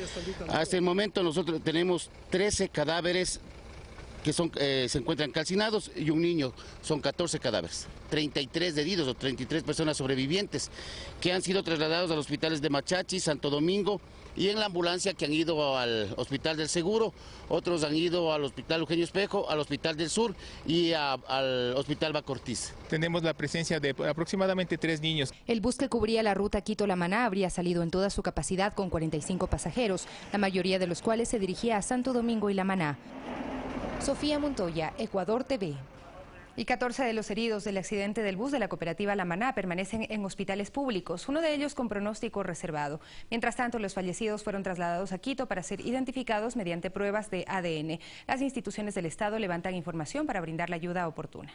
Hasta el momento nosotros tenemos 13 cadáveres que se encuentran calcinados y un niño, son 14 cadáveres. 33 heridos o 33 personas sobrevivientes que han sido trasladados a los hospitales de Machachi, Santo Domingo y en la ambulancia que han ido al Hospital del Seguro, otros han ido al Hospital Eugenio Espejo, al Hospital del Sur y al Hospital Bacortiz. Tenemos la presencia de aproximadamente 3 niños. El bus que cubría la ruta Quito-La Maná habría salido en toda su capacidad con 45 pasajeros, la mayoría de los cuales se dirigía a Santo Domingo y La Maná. Sofía Montoya, Ecuador TV. Y 14 de los heridos del accidente del bus de la cooperativa La Maná permanecen en hospitales públicos, uno de ellos con pronóstico reservado. Mientras tanto, los fallecidos fueron trasladados a Quito para ser identificados mediante pruebas de ADN. Las instituciones del Estado levantan información para brindar la ayuda oportuna.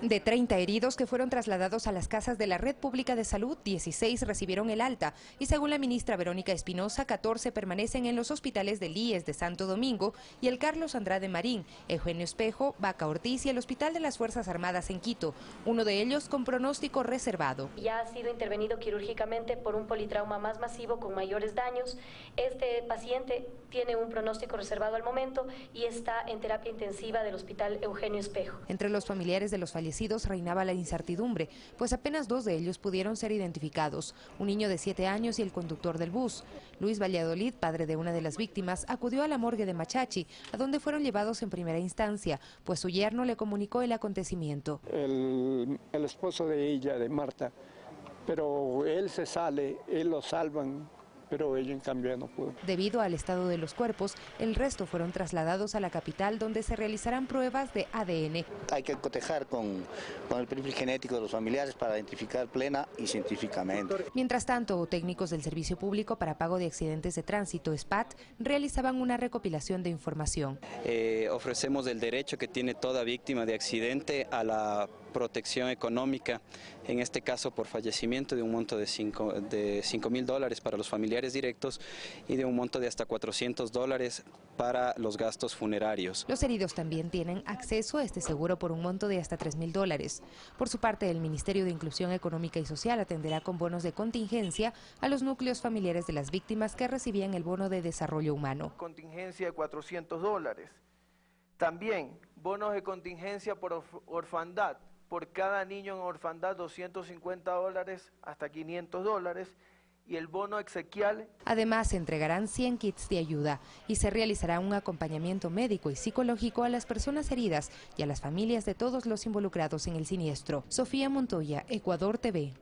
De 30 heridos que fueron trasladados a las casas de la Red Pública de Salud, 16 recibieron el alta y según la ministra Verónica Espinosa, 14 permanecen en los hospitales del IES de Santo Domingo y el Carlos Andrade Marín, Eugenio Espejo, Vaca Ortiz y el Hospital de las Fuerzas Armadas en Quito, uno de ellos con pronóstico reservado. Ya ha sido intervenido quirúrgicamente por un politrauma más masivo con mayores daños. Este paciente tiene un pronóstico reservado al momento y está en terapia intensiva del Hospital Eugenio Espejo. Entre los familiares de los fallecidos reinaba la incertidumbre, pues apenas 2 de ellos pudieron ser identificados, un niño de 7 años y el conductor del bus. Luis Valladolid, padre de una de las víctimas, acudió a la morgue de Machachi, a donde fueron llevados en primera instancia, pues su yerno le comunicó el acontecimiento. El esposo de ella, de Marta, pero él se sale, él lo salvan, pero ella en cambio no pudo. Debido al estado de los cuerpos, el resto fueron trasladados a la capital donde se realizarán pruebas de ADN. Hay que cotejar con el perfil genético de los familiares para identificar plena y científicamente. Mientras tanto, técnicos del Servicio Público para Pago de Accidentes de Tránsito, SPAT, realizaban una recopilación de información. Ofrecemos el derecho que tiene toda víctima de accidente a la protección económica, en este caso por fallecimiento, de un monto de $5.000 para los familiares directos y de un monto de hasta $400 para los gastos funerarios. Los heridos también tienen acceso a este seguro por un monto de hasta $3.000. Por su parte, el Ministerio de Inclusión Económica y Social atenderá con bonos de contingencia a los núcleos familiares de las víctimas que recibían el bono de desarrollo humano. Contingencia de $400. También bonos de contingencia por orfandad. Por cada niño en orfandad, $250 hasta $500 y el bono exequial. Además, se entregarán 100 kits de ayuda y se realizará un acompañamiento médico y psicológico a las personas heridas y a las familias de todos los involucrados en el siniestro. Sofía Montoya, Ecuador TV.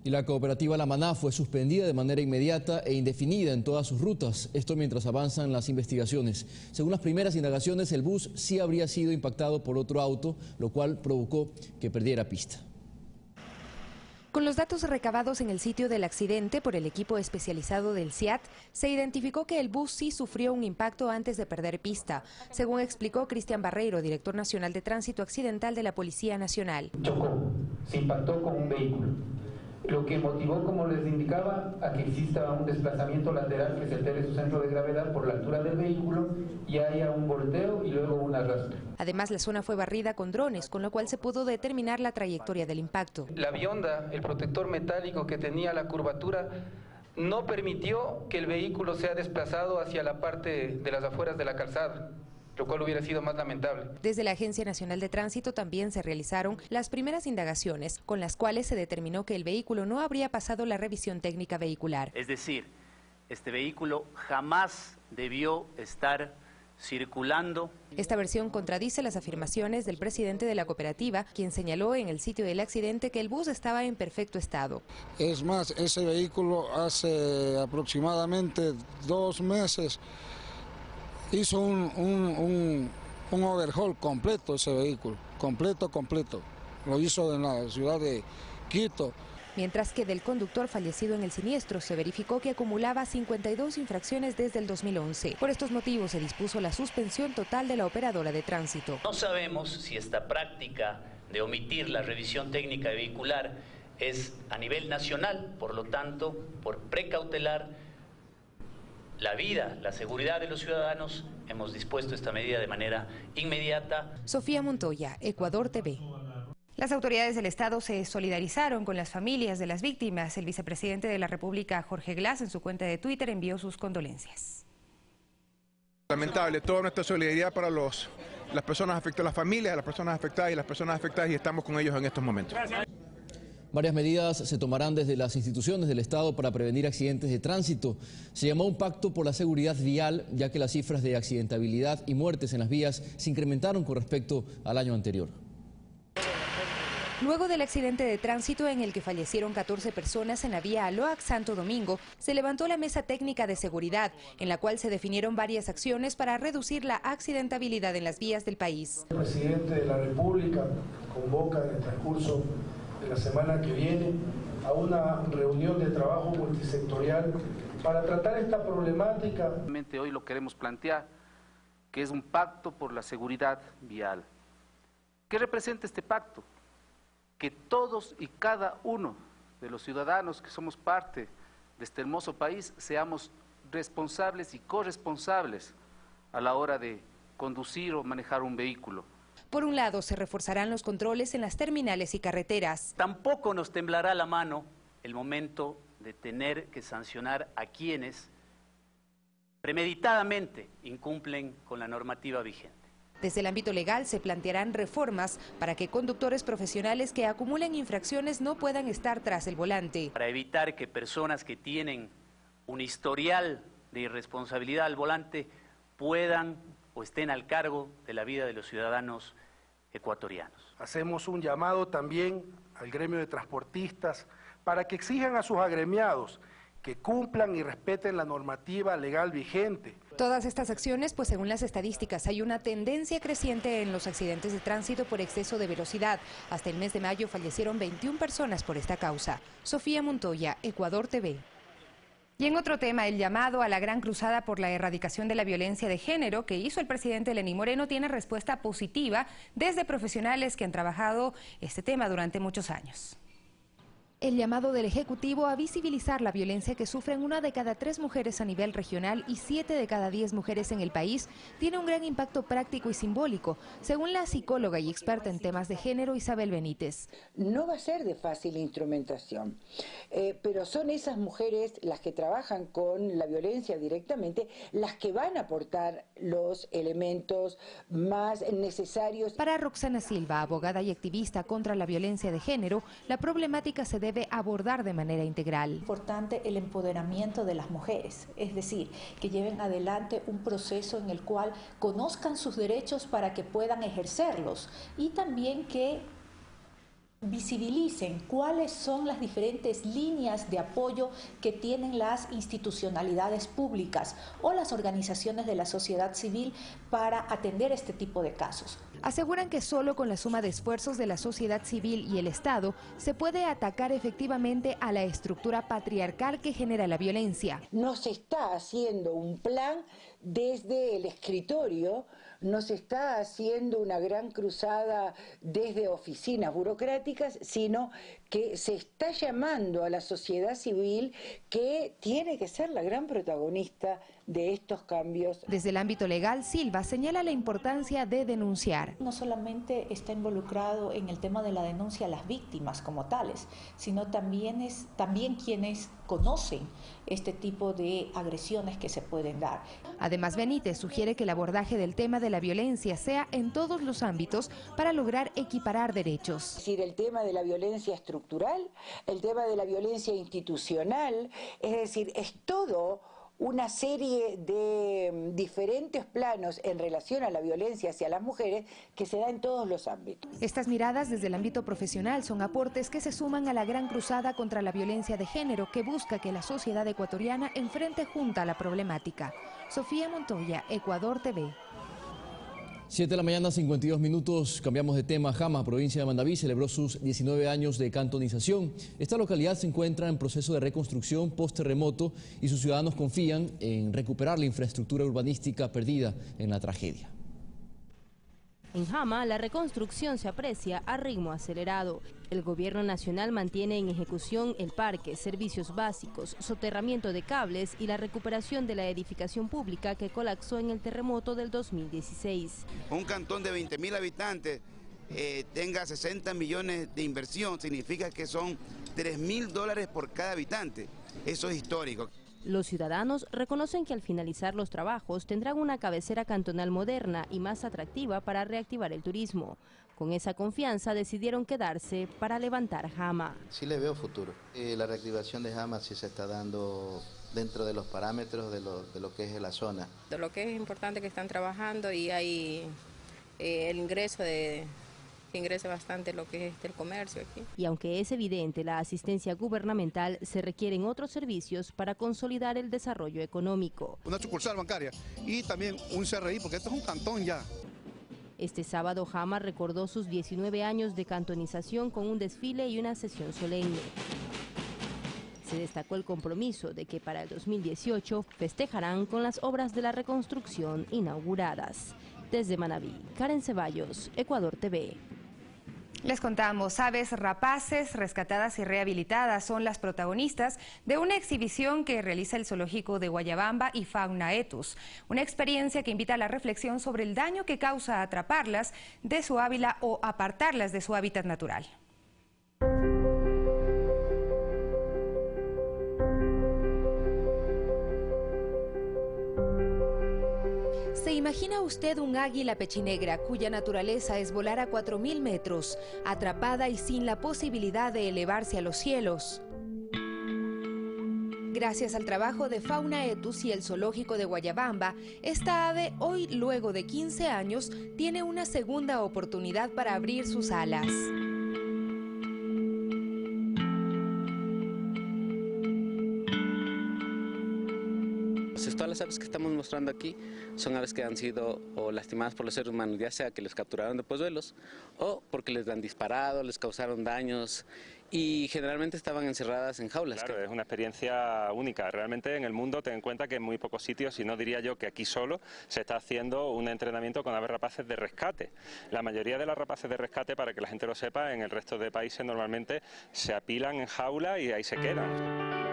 Y la cooperativa La Maná fue suspendida de manera inmediata e indefinida en todas sus rutas. Esto mientras avanzan las investigaciones. Según las primeras indagaciones, el bus sí habría sido impactado por otro auto, lo cual provocó que perdiera pista. Con los datos recabados en el sitio del accidente por el equipo especializado del SIAT, se identificó que el bus sí sufrió un impacto antes de perder pista, según explicó Cristian Barreiro, director nacional de Tránsito Accidental de la Policía Nacional. Chocó, se impactó con un vehículo, lo que motivó, como les indicaba, a que exista un desplazamiento lateral que se altere su centro de gravedad por la altura del vehículo y haya un volteo y luego un arrastre. Además, la zona fue barrida con drones, con lo cual se pudo determinar la trayectoria del impacto. La bionda, el protector metálico que tenía la curvatura, no permitió que el vehículo sea desplazado hacia la parte de las afueras de la calzada, lo cual hubiera sido más lamentable. Desde la Agencia Nacional de Tránsito también se realizaron las primeras indagaciones, con las cuales se determinó que el vehículo no habría pasado la revisión técnica vehicular. Es decir, este vehículo jamás debió estar circulando. Esta versión contradice las afirmaciones del presidente de la cooperativa, quien señaló en el sitio del accidente que el bus estaba en perfecto estado. Es más, ese vehículo hace aproximadamente 2 meses hizo un overhaul completo, ese vehículo, completo. Lo hizo en la ciudad de Quito. Mientras que del conductor fallecido en el siniestro se verificó que acumulaba 52 infracciones desde el 2011. Por estos motivos se dispuso la suspensión total de la operadora de tránsito. No sabemos si esta práctica de omitir la revisión técnica vehicular es a nivel nacional, por lo tanto, por precautelar la vida, la seguridad de los ciudadanos, hemos dispuesto esta medida de manera inmediata. Sofía Montoya, Ecuador TV. Las autoridades del Estado se solidarizaron con las familias de las víctimas. El vicepresidente de la República, Jorge Glass, en su cuenta de Twitter envió sus condolencias. Lamentable, toda nuestra solidaridad para las personas afectadas, las familias de las personas afectadas y las personas afectadas, y estamos con ellos en estos momentos. Varias medidas se tomarán desde las instituciones del Estado para prevenir accidentes de tránsito. Se llamó un pacto por la seguridad vial, ya que las cifras de accidentabilidad y muertes en las vías se incrementaron con respecto al año anterior. Luego del accidente de tránsito en el que fallecieron 14 personas en la vía Aloac-Santo Domingo, se levantó la mesa técnica de seguridad, en la cual se definieron varias acciones para reducir la accidentabilidad en las vías del país. El presidente de la República convoca en el transcurso de la semana que viene a una reunión de trabajo multisectorial para tratar esta problemática. Hoy lo queremos plantear, que es un pacto por la seguridad vial. ¿Qué representa este pacto? Que todos y cada uno de los ciudadanos que somos parte de este hermoso país seamos responsables y corresponsables a la hora de conducir o manejar un vehículo. Por un lado, se reforzarán los controles en las terminales y carreteras. Tampoco nos temblará la mano el momento de tener que sancionar a quienes premeditadamente incumplen con la normativa vigente. Desde el ámbito legal se plantearán reformas para que conductores profesionales que acumulen infracciones no puedan estar tras el volante. Para evitar que personas que tienen un historial de irresponsabilidad al volante puedan o estén al cargo de la vida de los ciudadanos ecuatorianos. Hacemos un llamado también al gremio de transportistas para que exijan a sus agremiados que cumplan y respeten la normativa legal vigente. Todas estas acciones, pues según las estadísticas, hay una tendencia creciente en los accidentes de tránsito por exceso de velocidad. Hasta el mes de mayo fallecieron 21 personas por esta causa. Sofía Montoya, Ecuador TV. Y en otro tema, el llamado a la gran cruzada por la erradicación de la violencia de género que hizo el presidente Lenín Moreno tiene respuesta positiva desde profesionales que han trabajado este tema durante muchos años. El llamado del Ejecutivo a visibilizar la violencia que sufren 1 de cada 3 mujeres a nivel regional y 7 de cada 10 mujeres en el país tiene un gran impacto práctico y simbólico, según la psicóloga y experta en temas de género Isabel Benítez. No va a ser de fácil instrumentación, pero son esas mujeres las que trabajan con la violencia directamente, las que van a aportar los elementos más necesarios. Para Roxana Silva, abogada y activista contra la violencia de género, la problemática se debe abordar de manera integral. Es importante el empoderamiento de las mujeres, es decir, que lleven adelante un proceso en el cual conozcan sus derechos para que puedan ejercerlos y también que visibilicen cuáles son las diferentes líneas de apoyo que tienen las institucionalidades públicas o las organizaciones de la sociedad civil para atender este tipo de casos. Aseguran que solo con la suma de esfuerzos de la sociedad civil y el Estado se puede atacar efectivamente a la estructura patriarcal que genera la violencia. No se está haciendo un plan desde el escritorio, no se está haciendo una gran cruzada desde oficinas burocráticas, sino que se está llamando a la sociedad civil que tiene que ser la gran protagonista de estos cambios. Desde el ámbito legal, Silva señala la importancia de denunciar. No solamente está involucrado en el tema de la denuncia a las víctimas como tales, sino también quienes conocen este tipo de agresiones que se pueden dar. Además, Benítez sugiere que el abordaje del tema de la violencia sea en todos los ámbitos para lograr equiparar derechos. Es decir, el tema de la violencia estructural, el tema de la violencia institucional, es decir, es todo una serie de diferentes planos en relación a la violencia hacia las mujeres que se da en todos los ámbitos. Estas miradas desde el ámbito profesional son aportes que se suman a la gran cruzada contra la violencia de género que busca que la sociedad ecuatoriana enfrente junta la problemática. Sofía Montoya, Ecuador TV. 7 de la mañana, 52 minutos, cambiamos de tema. Jama, provincia de Manabí, celebró sus 19 años de cantonización. Esta localidad se encuentra en proceso de reconstrucción post-terremoto y sus ciudadanos confían en recuperar la infraestructura urbanística perdida en la tragedia. En Jama, la reconstrucción se aprecia a ritmo acelerado. El gobierno nacional mantiene en ejecución el parque, servicios básicos, soterramiento de cables y la recuperación de la edificación pública que colapsó en el terremoto del 2016. Un cantón de 20.000 habitantes tenga 60 millones de inversión, significa que son $3.000 por cada habitante. Eso es histórico. Los ciudadanos reconocen que al finalizar los trabajos tendrán una cabecera cantonal moderna y más atractiva para reactivar el turismo. Con esa confianza decidieron quedarse para levantar Jama. Sí le veo futuro. La reactivación de Jama sí se está dando dentro de los parámetros de lo que es la zona. De lo que es importante que están trabajando y hay el ingreso que ingrese bastante lo que es el comercio aquí. Y aunque es evidente la asistencia gubernamental, se requieren otros servicios para consolidar el desarrollo económico. Una sucursal bancaria y también un CRI, porque esto es un cantón ya. Este sábado Jama recordó sus 19 años de cantonización con un desfile y una sesión solemne. Se destacó el compromiso de que para el 2018 festejarán con las obras de la reconstrucción inauguradas. Desde Manabí, Karen Ceballos, Ecuador TV. Les contamos, aves rapaces rescatadas y rehabilitadas son las protagonistas de una exhibición que realiza el Zoológico de Guayabamba y Fauna Etus. Una experiencia que invita a la reflexión sobre el daño que causa atraparlas de su hábitat o apartarlas de su hábitat natural. ¿Se imagina usted un águila pechinegra cuya naturaleza es volar a 4.000 metros, atrapada y sin la posibilidad de elevarse a los cielos? Gracias al trabajo de Fauna Etus y el Zoológico de Guayabamba, esta ave hoy, luego de 15 años, tiene una segunda oportunidad para abrir sus alas. Todas las aves que estamos mostrando aquí son aves que han sido o lastimadas por los seres humanos, ya sea que les capturaron de polluelos o porque les han disparado, les causaron daños y generalmente estaban encerradas en jaulas. Claro, es una experiencia única. Realmente en el mundo ten en cuenta que en muy pocos sitios, y no diría yo que aquí solo, se está haciendo un entrenamiento con aves rapaces de rescate. La mayoría de las rapaces de rescate, para que la gente lo sepa, en el resto de países normalmente se apilan en jaula y ahí se quedan.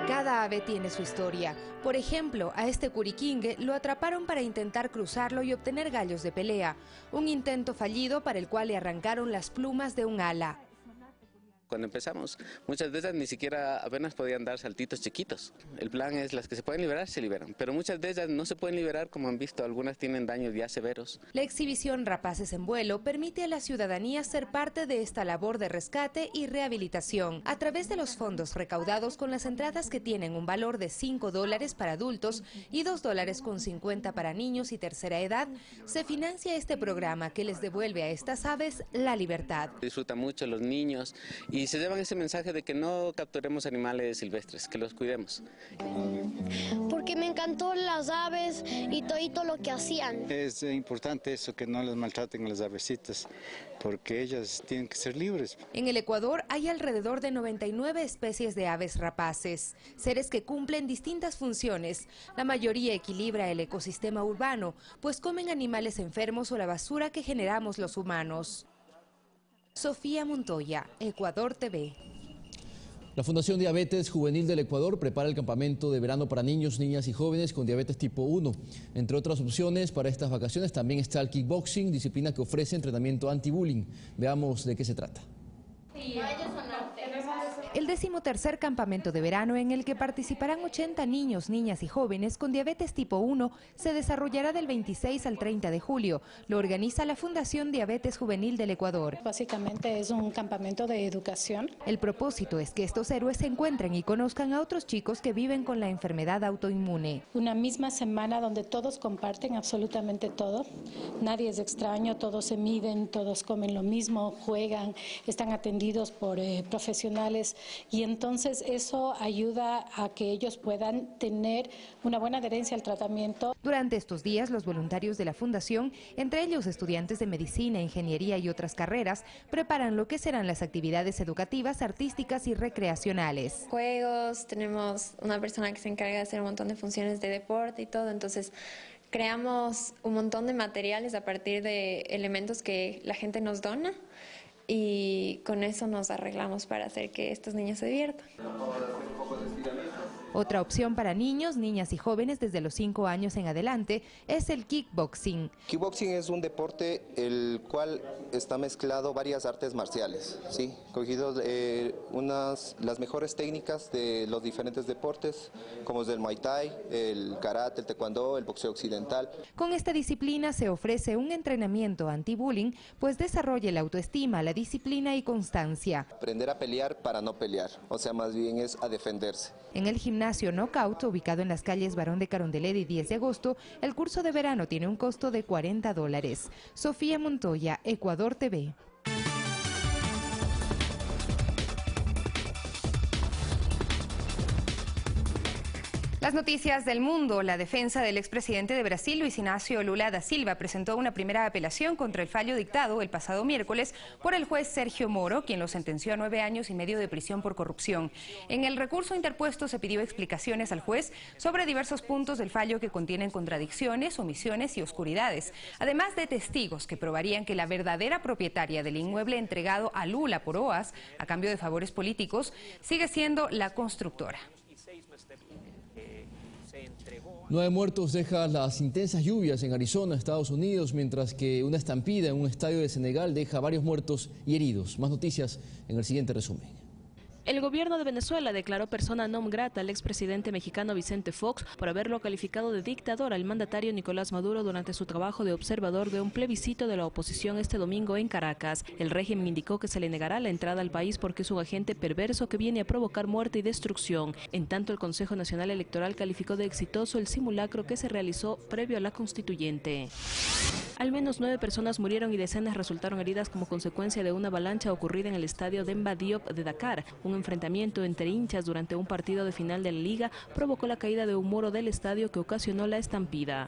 Cada ave tiene su historia. Por ejemplo, a este curiquingue lo atraparon para intentar cruzarlo y obtener gallos de pelea. Un intento fallido para el cual le arrancaron las plumas de un ala. Cuando empezamos, muchas de ellas ni siquiera apenas podían dar saltitos chiquitos. El plan es, las que se pueden liberar, se liberan, pero muchas de ellas no se pueden liberar, como han visto, algunas tienen daños ya severos. La exhibición Rapaces en Vuelo permite a la ciudadanía ser parte de esta labor de rescate y rehabilitación. A través de los fondos recaudados con las entradas que tienen un valor de $5 para adultos y $2.50 para niños y tercera edad, se financia este programa que les devuelve a estas aves la libertad. Disfrutan mucho los niños y se llevan ese mensaje de que no capturemos animales silvestres, que los cuidemos. Porque me encantó las aves y todo lo que hacían. Es importante eso, que no las maltraten a las avecitas, porque ellas tienen que ser libres. En el Ecuador hay alrededor de 99 especies de aves rapaces, seres que cumplen distintas funciones. La mayoría equilibra el ecosistema urbano, pues comen animales enfermos o la basura que generamos los humanos. Sofía Montoya, Ecuador TV. La Fundación Diabetes Juvenil del Ecuador prepara el campamento de verano para niños, niñas y jóvenes con diabetes tipo 1. Entre otras opciones para estas vacaciones también está el kickboxing, disciplina que ofrece entrenamiento anti-bullying. Veamos de qué se trata. El 13º campamento de verano, en el que participarán 80 niños, niñas y jóvenes con diabetes tipo 1, se desarrollará del 26 al 30 de julio. Lo organiza la Fundación Diabetes Juvenil del Ecuador. Básicamente es un campamento de educación. El propósito es que estos héroes se encuentren y conozcan a otros chicos que viven con la enfermedad autoinmune. Una misma semana donde todos comparten absolutamente todo. Nadie es extraño, todos se miden, todos comen lo mismo, juegan, están atendidos por profesionales. Y entonces eso ayuda a que ellos puedan tener una buena adherencia al tratamiento. Durante estos días, los voluntarios de la Fundación, entre ellos estudiantes de medicina, ingeniería y otras carreras, preparan lo que serán las actividades educativas, artísticas y recreacionales. Juegos, tenemos una persona que se encarga de hacer un montón de funciones de deporte y todo, entonces creamos un montón de materiales a partir de elementos que la gente nos dona. Y con eso nos arreglamos para hacer que estos niños se diviertan. Otra opción para niños, niñas y jóvenes desde los 5 años en adelante es el kickboxing. Kickboxing es un deporte el cual está mezclado varias artes marciales, ¿sí? Cogido las mejores técnicas de los diferentes deportes, como es el Muay Thai, el karate, el taekwondo, el boxeo occidental. Con esta disciplina se ofrece un entrenamiento anti-bullying, pues desarrolla la autoestima, la disciplina y constancia. Aprender a pelear para no pelear, o sea, más bien es a defenderse. En el gimnasio Knockout, ubicado en las calles Barón de Carondelet y 10 de agosto, el curso de verano tiene un costo de $40. Sofía Montoya, Ecuador TV. Las noticias del mundo. La defensa del expresidente de Brasil, Luis Inácio Lula da Silva, presentó una primera apelación contra el fallo dictado el pasado miércoles por el juez Sergio Moro, quien lo sentenció a 9 años y medio de prisión por corrupción. En el recurso interpuesto se pidió explicaciones al juez sobre diversos puntos del fallo que contienen contradicciones, omisiones y oscuridades, además de testigos que probarían que la verdadera propietaria del inmueble entregado a Lula por OAS, a cambio de favores políticos, sigue siendo la constructora. 9 muertos deja las intensas lluvias en Arizona, Estados Unidos, mientras que una estampida en un estadio de Senegal deja varios muertos y heridos. Más noticias en el siguiente resumen. El gobierno de Venezuela declaró persona non grata al expresidente mexicano Vicente Fox por haberlo calificado de dictador al mandatario Nicolás Maduro durante su trabajo de observador de un plebiscito de la oposición este domingo en Caracas. El régimen indicó que se le negará la entrada al país porque es un agente perverso que viene a provocar muerte y destrucción. En tanto, el Consejo Nacional Electoral calificó de exitoso el simulacro que se realizó previo a la constituyente. Al menos 9 personas murieron y decenas resultaron heridas como consecuencia de una avalancha ocurrida en el estadio Demba Diop de Dakar. Un enfrentamiento entre hinchas durante un partido de final de la liga provocó la caída de un muro del estadio que ocasionó la estampida.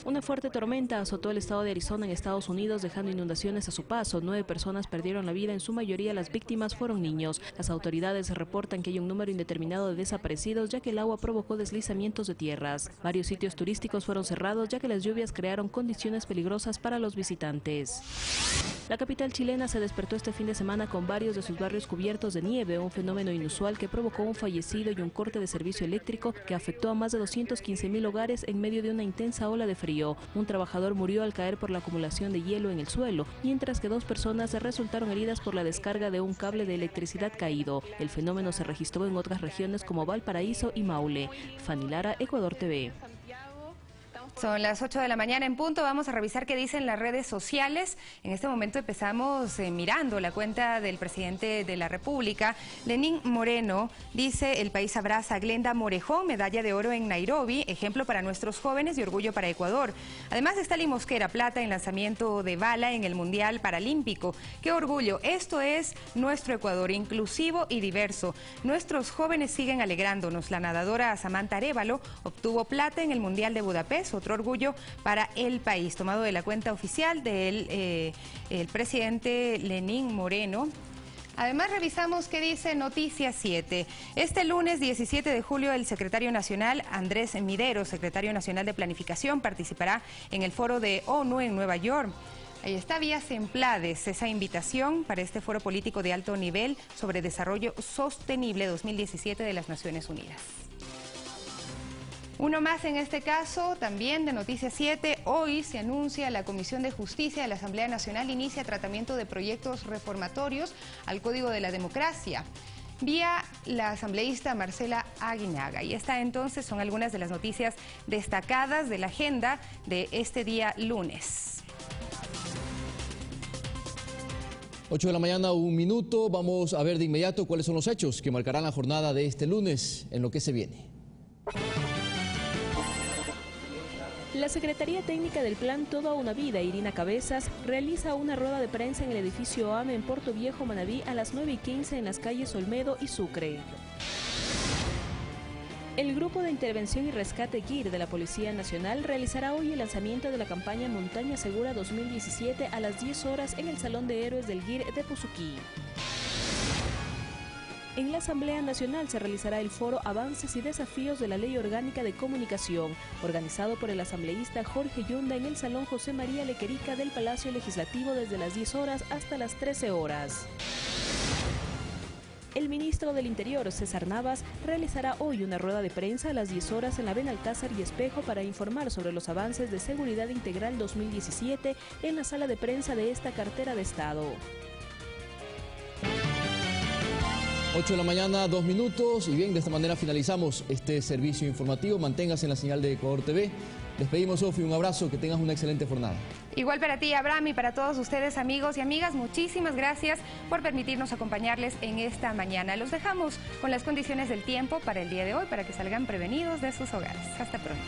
Una fuerte tormenta azotó el estado de Arizona en Estados Unidos, dejando inundaciones a su paso. 9 personas perdieron la vida, en su mayoría las víctimas fueron niños. Las autoridades reportan que hay un número indeterminado de desaparecidos, ya que el agua provocó deslizamientos de tierras. Varios sitios turísticos fueron cerrados, ya que las lluvias crearon condiciones peligrosas para los visitantes. La capital chilena se despertó este fin de semana con varios de sus barrios cubiertos de nieve, un fenómeno inusual que provocó un fallecido y un corte de servicio eléctrico que afectó a más de 215.000 hogares en medio de una intensa ola de frío. Un trabajador murió al caer por la acumulación de hielo en el suelo, mientras que 2 personas resultaron heridas por la descarga de un cable de electricidad caído. El fenómeno se registró en otras regiones como Valparaíso y Maule. Fanny Lara, Ecuador TV. Son las 8 de la mañana en punto. Vamos a revisar qué dicen las redes sociales. En este momento empezamos mirando la cuenta del presidente de la República, Lenín Moreno. Dice: el país abraza a Glenda Morejón, medalla de oro en Nairobi, ejemplo para nuestros jóvenes y orgullo para Ecuador. Además está Lee Mosquera, plata en lanzamiento de bala en el Mundial Paralímpico. ¡Qué orgullo! Esto es nuestro Ecuador, inclusivo y diverso. Nuestros jóvenes siguen alegrándonos. La nadadora Samantha Arévalo obtuvo plata en el Mundial de Budapest. Otro orgullo para el país, tomado de la cuenta oficial del el presidente Lenín Moreno. Además, revisamos qué dice Noticias 7. Este lunes 17 de julio, el secretario nacional Andrés Midero, secretario nacional de Planificación, participará en el foro de ONU en Nueva York. Ahí está, vía Semplades, esa invitación para este foro político de alto nivel sobre desarrollo sostenible 2017 de las Naciones Unidas. Uno más en este caso, también de Noticias 7. Hoy se anuncia la Comisión de Justicia de la Asamblea Nacional inicia tratamiento de proyectos reformatorios al Código de la Democracia, vía la asambleísta Marcela Aguinaga. Y esta entonces son algunas de las noticias destacadas de la agenda de este día lunes. 8 de la mañana, 1 minuto. Vamos a ver de inmediato cuáles son los hechos que marcarán la jornada de este lunes en lo que se viene. La Secretaría Técnica del Plan Toda una Vida, Irina Cabezas, realiza una rueda de prensa en el edificio AME en Puerto Viejo, Manabí, a las 9:15 en las calles Olmedo y Sucre. El Grupo de Intervención y Rescate GIR de la Policía Nacional realizará hoy el lanzamiento de la campaña Montaña Segura 2017 a las 10 horas en el Salón de Héroes del GIR de Pozuquí. En la Asamblea Nacional se realizará el foro Avances y Desafíos de la Ley Orgánica de Comunicación, organizado por el asambleísta Jorge Yunda en el Salón José María Lequerica del Palacio Legislativo desde las 10 horas hasta las 13 horas. El ministro del Interior, César Navas, realizará hoy una rueda de prensa a las 10 horas en la Benalcázar y Espejo para informar sobre los avances de Seguridad Integral 2017 en la sala de prensa de esta cartera de Estado. 8 de la mañana, 2 minutos. Y bien, de esta manera finalizamos este servicio informativo. Manténgase en la señal de Ecuador TV. Despedimos, Sofi, un abrazo, que tengas una excelente jornada. Igual para ti, Abraham, y para todos ustedes, amigos y amigas, muchísimas gracias por permitirnos acompañarles en esta mañana. Los dejamos con las condiciones del tiempo para el día de hoy, para que salgan prevenidos de sus hogares. Hasta pronto.